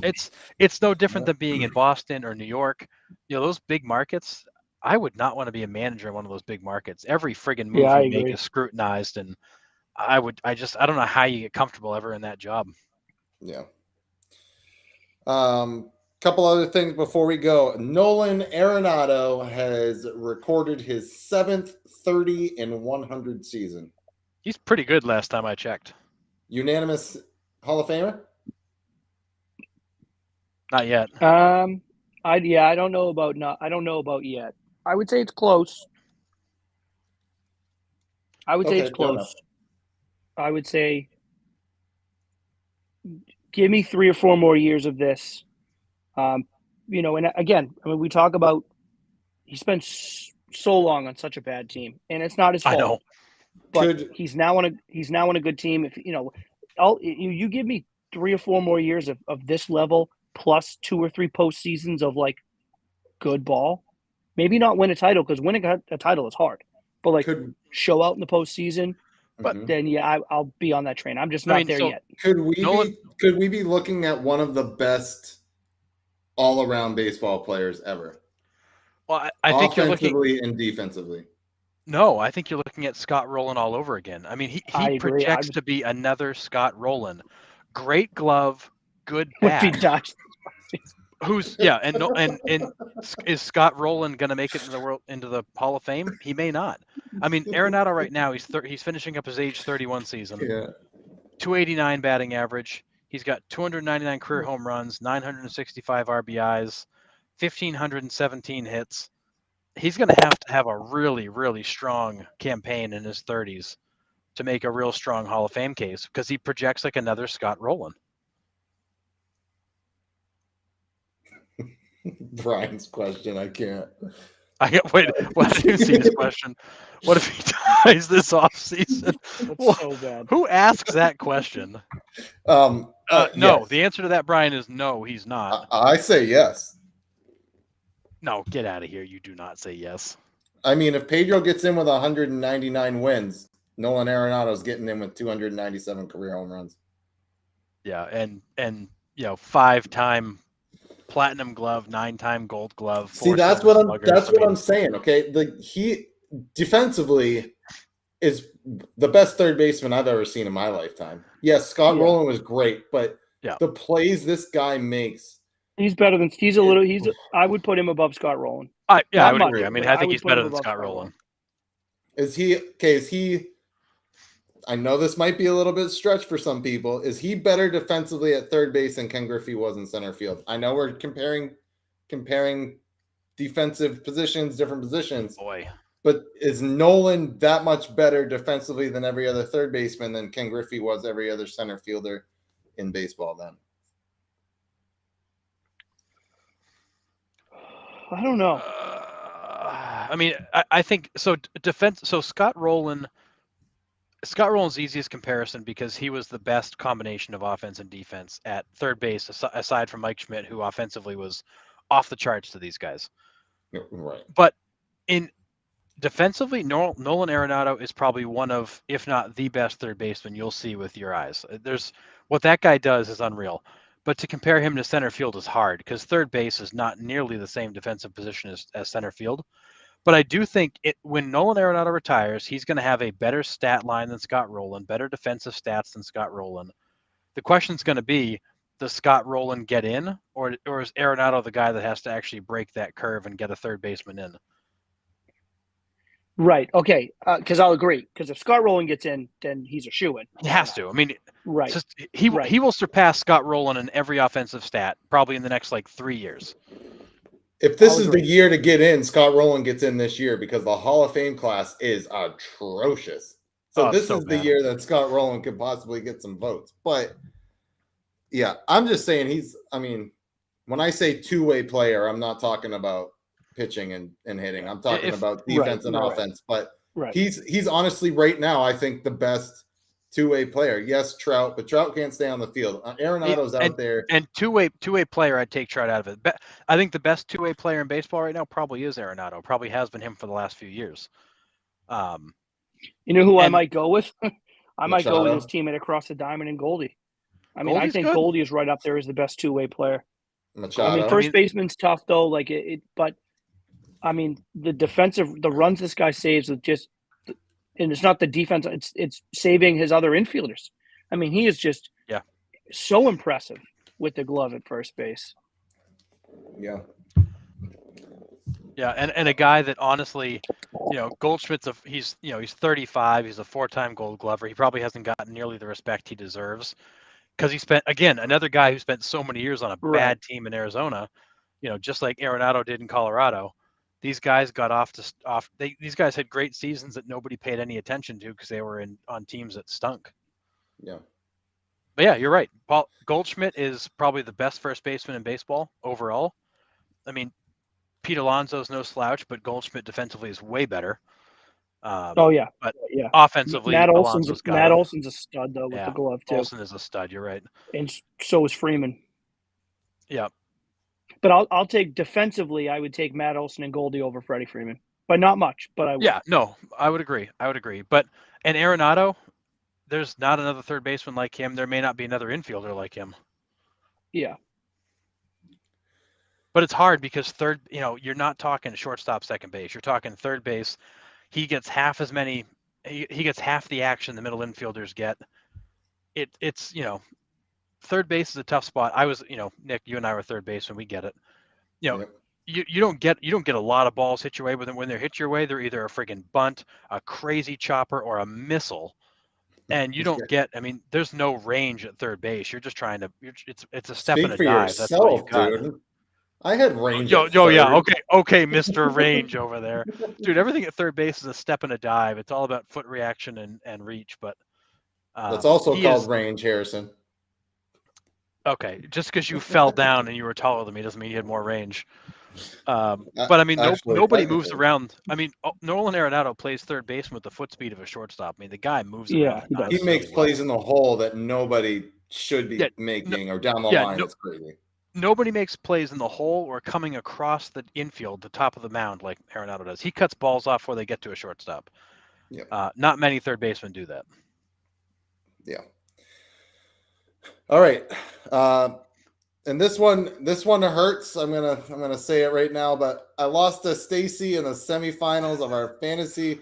It's no different than being in Boston or New York. Those big markets. I would not want to be a manager in one of those big markets. Every friggin' move you make is scrutinized, and I don't know how you get comfortable ever in that job. Yeah. Couple other things before we go. Nolan Arenado has recorded his 7th 30-100 season. He's pretty good last time I checked. Unanimous Hall of Famer? Not yet. I don't know about yet. I would say it's close. I would say give me 3 or 4 more years of this. And again, I mean, we talk about he spent so long on such a bad team, and it's not his fault. I know. But he's now on a good team. If you give me 3 or 4 more years of this level, plus 2 or 3 postseasons of like good ball, maybe not win a title, because winning a title is hard, but show out in the postseason. But then I'll be on that train. I'm just not there yet. Could we be looking at one of the best all-around baseball players ever? Well, I think you're looking offensively and defensively. No, I think you're looking at Scott Rowland all over again. I mean, he projects to be another Scott Rowland. Great glove, good bat. Is Scott Rowland going to make it into the Hall of Fame? He may not. I mean, Arenado right now he's finishing up his age 31 season. Yeah. 289 batting average. He's got 299 career home runs, 965 RBIs, 1,517 hits. He's going to have a really, really strong campaign in his 30s to make a real strong Hall of Fame case, because he projects like another Scott Rowland. Brian's question, I can't. Wait, I didn't see this question. What if he dies this offseason? That's so bad. Who asks that question? No. Yes. The answer to that, Brian, is no, he's not. I say yes. No, get out of here. You do not say yes. I mean, if Pedro gets in with 199 wins, Nolan Arenado's getting in with 297 career home runs. Yeah, and 5-time platinum glove, 9-time gold glove. See, that's what I'm saying. Okay, he defensively is the best third baseman I've ever seen in my lifetime. Yes, Scott Yeah. Rowland was great, but Yeah. the plays this guy makes, He's better than I would put him above Scott Rowland. I Not would much, agree. I mean, but I I think would he's put better him than above Scott Scott Rowland. is he? I know this might be a little bit stretch for some people. Is he better defensively at third base than Ken Griffey was in center field? I know we're comparing defensive positions, different positions. Boy. But is Nolan that much better defensively than every other third baseman than Ken Griffey was every other center fielder in baseball then? I don't know. I mean, I think so. So Scott Rowland's the easiest comparison because he was the best combination of offense and defense at third base, aside from Mike Schmidt, who offensively was off the charts to these guys. Right. But in defensively, Nolan Arenado is probably one of, if not the best third baseman you'll see with your eyes. There's what that guy does is unreal. But to compare him to center field is hard because third base is not nearly the same defensive position as center field. But I do think when Nolan Arenado retires, he's going to have a better stat line than Scott Rowland, better defensive stats than Scott Rowland. The question's going to be, does Scott Rowland get in, or is Arenado the guy that has to actually break that curve and get a third baseman in? Right. Okay. Because I'll agree. Because if Scott Rowland gets in, then he's a shoo-in. He has to. I mean, right. He will surpass Scott Rowland in every offensive stat probably in the next 3 years. If this is the year to get in, Scott Rowland gets in this year because the Hall of Fame class is atrocious. So this is the year that Scott Rowland could possibly get some votes. But yeah, I'm just saying when I say two-way player, I'm not talking about pitching and hitting. I'm talking about defense and offense. But he's honestly right now, I think, the best two-way player. Yes, Trout, but Trout can't stay on the field. Arenado's out there. And two-way player, I'd take Trout out of it. I think the best two-way player in baseball right now probably is Arenado. Probably has been him for the last few years. You know who I might go with? I might go with his teammate across the diamond and Goldie. I mean, I think Goldie is right up there as the best two-way player. Machado. I mean, first baseman's tough though. But I mean, the runs this guy saves with just, and it's not the defense. It's saving his other infielders. I mean, he is just so impressive with the glove at first base. Yeah. Yeah, and a guy that honestly, Goldschmidt's he's 35. He's a 4-time Gold Glover. He probably hasn't gotten nearly the respect he deserves because he spent, again, another guy who spent so many years on a bad team in Arizona. Just like Arenado did in Colorado. These guys got these guys had great seasons that nobody paid any attention to because they were on teams that stunk. Yeah. But yeah, you're right. Paul Goldschmidt is probably the best first baseman in baseball overall. I mean, Pete Alonso's no slouch, but Goldschmidt defensively is way better. But offensively, Matt Olson's a stud though with the glove too. Olson is a stud. You're right, and so is Freeman. Yeah, but I'll take defensively. I would take Matt Olson and Goldie over Freddie Freeman, but not much. But I would. Yeah, no, I would agree. But Arenado, there's not another third baseman like him. There may not be another infielder like him. Yeah. But it's hard because you're not talking shortstop, second base. You're talking third base. He gets half as many. He gets half the action the middle infielders get. It's third base is a tough spot. I was, Nick, you and I were third base, and we get it. You don't get a lot of balls hit your way, but when they're hit your way, they're either a friggin' bunt, a crazy chopper, or a missile. And you don't get. I mean, there's no range at third base. You're just trying to. It's a step and a dive. That's all you got. Dude. I had range. Yeah, okay, Mr. Range over there, dude. Everything at third base is a step and a dive. It's all about foot reaction and reach. But that's also called range, Harrison. Okay, just because you fell down and you were taller than me doesn't mean you had more range. But I mean, nobody moves around. I mean, Nolan Arenado plays third baseman with the foot speed of a shortstop. I mean, the guy moves around. He makes plays in the hole that nobody should be making, or down the line. It's crazy. Nobody makes plays in the hole or coming across the infield, the top of the mound, like Arenado does. He cuts balls off before they get to a shortstop. Yeah. Not many third basemen do that. Yeah. All right. And this one hurts. I'm gonna say it right now, but I lost to Stacy in the semifinals of our fantasy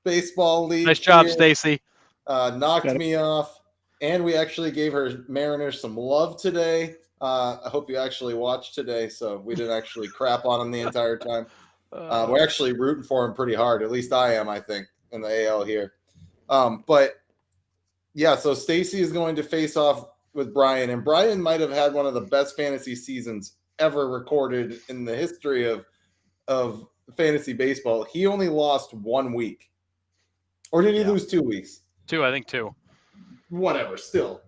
baseball league. Nice job, here. Stacy. Knocked Got it. me off, and we actually gave her Mariners some love today. I hope you actually watched today, so we didn't actually crap on them the entire time. We're actually rooting for him pretty hard. At least I am, I think, in the AL here. But yeah, so Stacy is going to face off with Brian, and Brian might have had one of the best fantasy seasons ever recorded in the history of fantasy baseball. He only lost 1 week, or did he lose 2 weeks? 2, I think 2. Whatever. Still,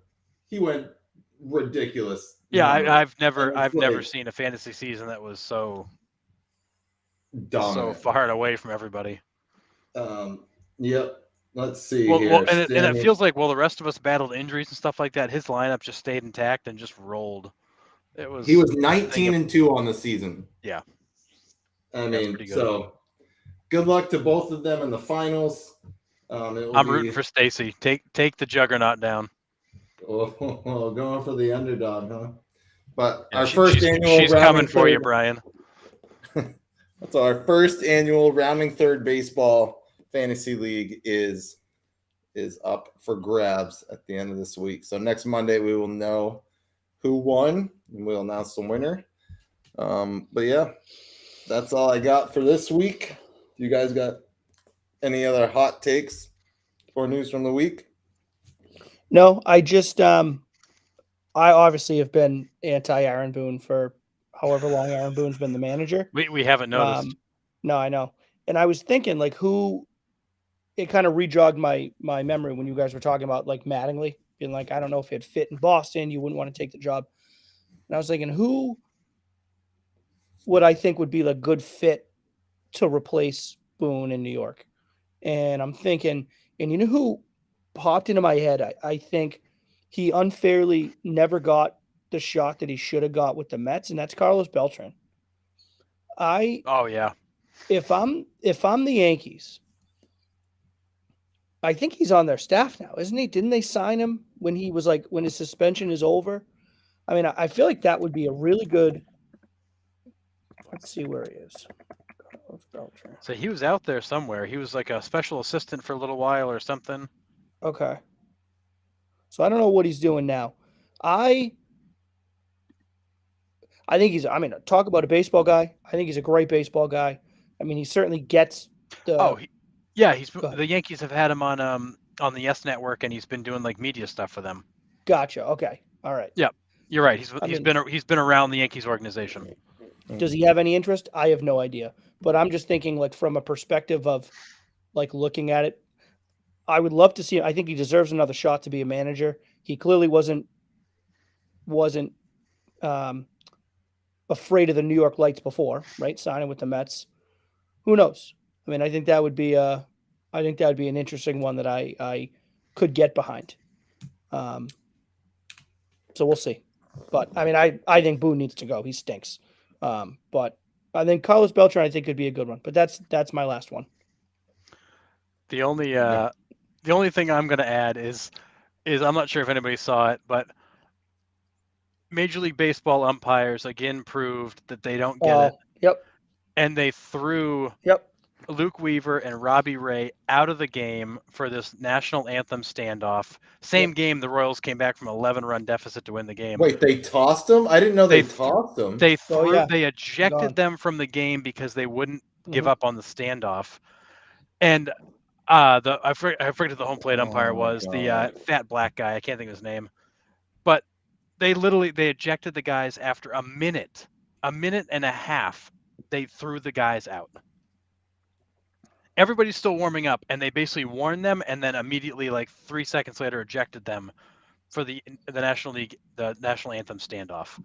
he went ridiculous. Yeah, number. I've never And it's never like seen a fantasy season that was so dominant. far and away from everybody. Yep. Let's see Well, here. and it feels like the rest of us battled injuries and stuff like that. His lineup just stayed intact and just rolled. He was 19-2 on the season. Yeah. I mean, so good luck to both of them in the finals. I'm rooting for Stacy. Take the juggernaut down. Oh, going for the underdog, huh? But Yeah, our first annual she's coming for you, Brian. So our first annual rounding third baseball fantasy league is up for grabs at the end of this week. So next Monday we will know who won and we'll announce the winner. But yeah, that's all I got for this week. You guys got any other hot takes or news from the week? No, I just I obviously have been anti Aaron Boone for however long Aaron Boone's been the manager. We haven't noticed. No, I know. And I was thinking like who it kind of rejogged my memory when you guys were talking about like Mattingly being like, I don't know if it fit in Boston, you wouldn't want to take the job. And I was thinking, who would I think would be the good fit to replace Boone in New York? And I'm thinking, and you know who popped into my head? I think he unfairly never got the shot that he should have got with the Mets, and that's Carlos Beltran. Oh yeah. If I'm the Yankees, I think he's on their staff now, isn't he? Didn't they sign him when he was like when his suspension is over? I mean, I feel like that would be a really good. Let's see where he is. Carlos Beltran. So he was out there somewhere. He was like a special assistant for a little while or something. Okay. So I don't know what he's doing now. I think he's. I mean, talk about a baseball guy. I think he's a great baseball guy. I mean, he certainly gets the. The Yankees have had him on the Yes Network, and he's been doing like media stuff for them. Gotcha. Okay. All right. Yeah, you're right. He's been around the Yankees organization. Does he have any interest? I have no idea. But I'm just thinking, like, from a perspective of, like, looking at it, I would love to see him. I think he deserves another shot to be a manager. He clearly wasn't afraid of the New York Lights before, right? Signing with the Mets. Who knows? I mean, I think that would be an interesting one that I could get behind. So we'll see. But I mean, I think Boone needs to go. He stinks. But I think Carlos Beltran, I think, could be a good one. But that's my last one. The only thing I'm going to add is I'm not sure if anybody saw it, but Major League Baseball umpires again proved that they don't get it. Yep. And they threw Luke Weaver and Robbie Ray out of the game for this national anthem standoff. Same game, the Royals came back from 11-run deficit to win the game. Wait, they tossed them? I didn't know they tossed them. They ejected them from the game because they wouldn't give up on the standoff. And I forget who the home plate umpire was, the fat black guy. I can't think of his name. But they ejected the guys after a minute and a half. They threw the guys out. Everybody's still warming up, and they basically warned them, and then immediately, like 3 seconds later, ejected them for the National League, the national anthem standoff.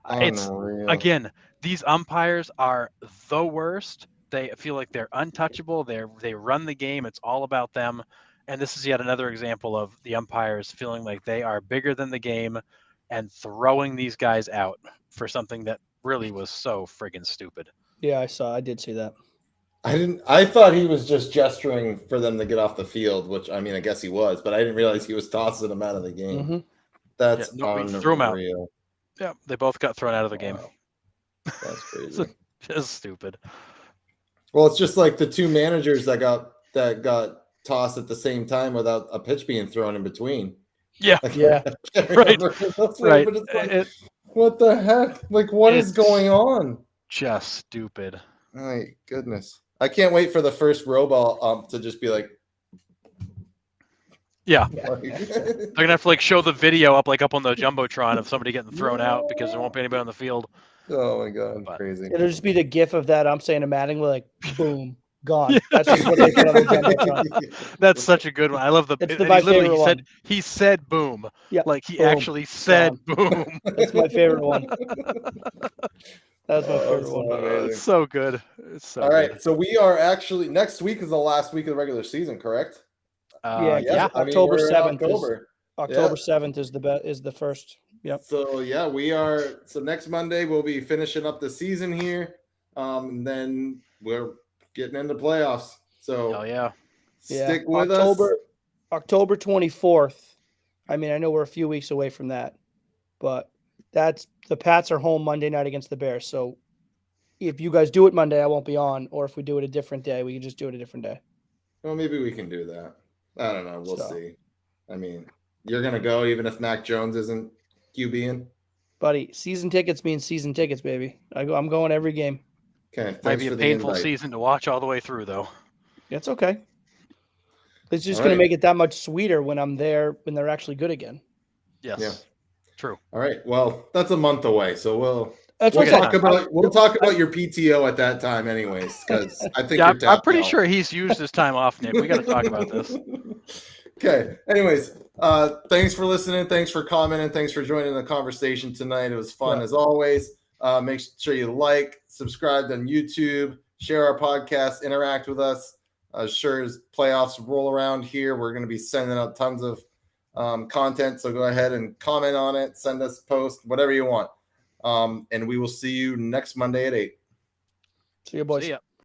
Again, these umpires are the worst. They feel like they're untouchable. They run the game. It's all about them. And this is yet another example of the umpires feeling like they are bigger than the game and throwing these guys out for something that really was so friggin' stupid. Yeah, I did see that. I thought he was just gesturing for them to get off the field, which I mean, I guess he was, but I didn't realize he was tossing them out of the game. Mm-hmm. That's Yeah, no, he threw 'em out. unreal. Yeah, they both got thrown out of the game. Wow. That's crazy. So- Just stupid. Well, it's just like the two managers that got tossed at the same time without a pitch being thrown in between. Yeah, Yeah. I can't Right. remember those right. But it's like, It- what the heck? Like, what is It's- going on? just stupid. My goodness. I can't wait for the first robot to just be like, Yeah. like They're gonna have to like show the video up on the jumbotron of somebody getting thrown out because there won't be anybody on the field. oh my god, But- crazy. It'll just be the gif of that. I'm saying to Matting, we're like, boom, gone. That's just what they put on the jumbotron. That's such a good one. I love the. It's and my he literally favorite one. he said boom. Yeah, Like he boom, actually said boom. That's my favorite one. That's my Oh, favorite it's one. so amazing. It's so good. It's so All right, good. so we are actually next week is the last week of the regular season, correct? Yeah, Yeah. I mean, October we're in 7th is- October. October 7th is the first. Yep. So yeah, we are. So next Monday we'll be finishing up the season here, and then we're getting into playoffs. So Oh yeah. stick Yeah. with October 24th. I mean, I know we're a few weeks away from that, but that's the Pats are home Monday night against the Bears. So if you guys do it Monday, I won't be on, or if we do it a different day, we can just do it a different day. Well, maybe we can do that. I don't know. We'll So. see. I mean, you're gonna go even if Mac Jones isn't QBing. Buddy, season tickets mean season tickets, baby. I'm going every game. Okay, Might thanks be for a the painful invite. season to watch all the way through, though. It's okay. It's just All going right. to make it that much sweeter when I'm there when they're actually good again. Yes. Yeah. True. All right. Well, that's a month away, so That's we'll what got talk time. about your PTO at that time, anyways, because I think Yeah, you're I'm pretty tapped out. sure he's used his time off, Nick. We got to talk about this. Okay. Anyways, thanks for listening. Thanks for commenting. Thanks for joining the conversation tonight. It was fun Yeah. as always. Make sure you like, subscribe on YouTube, share our podcast, interact with us. Sure as playoffs roll around here, we're going to be sending out tons of content. So go ahead and comment on it, send us a post, whatever you want. And we will see you next Monday at 8. See you, boys. See ya.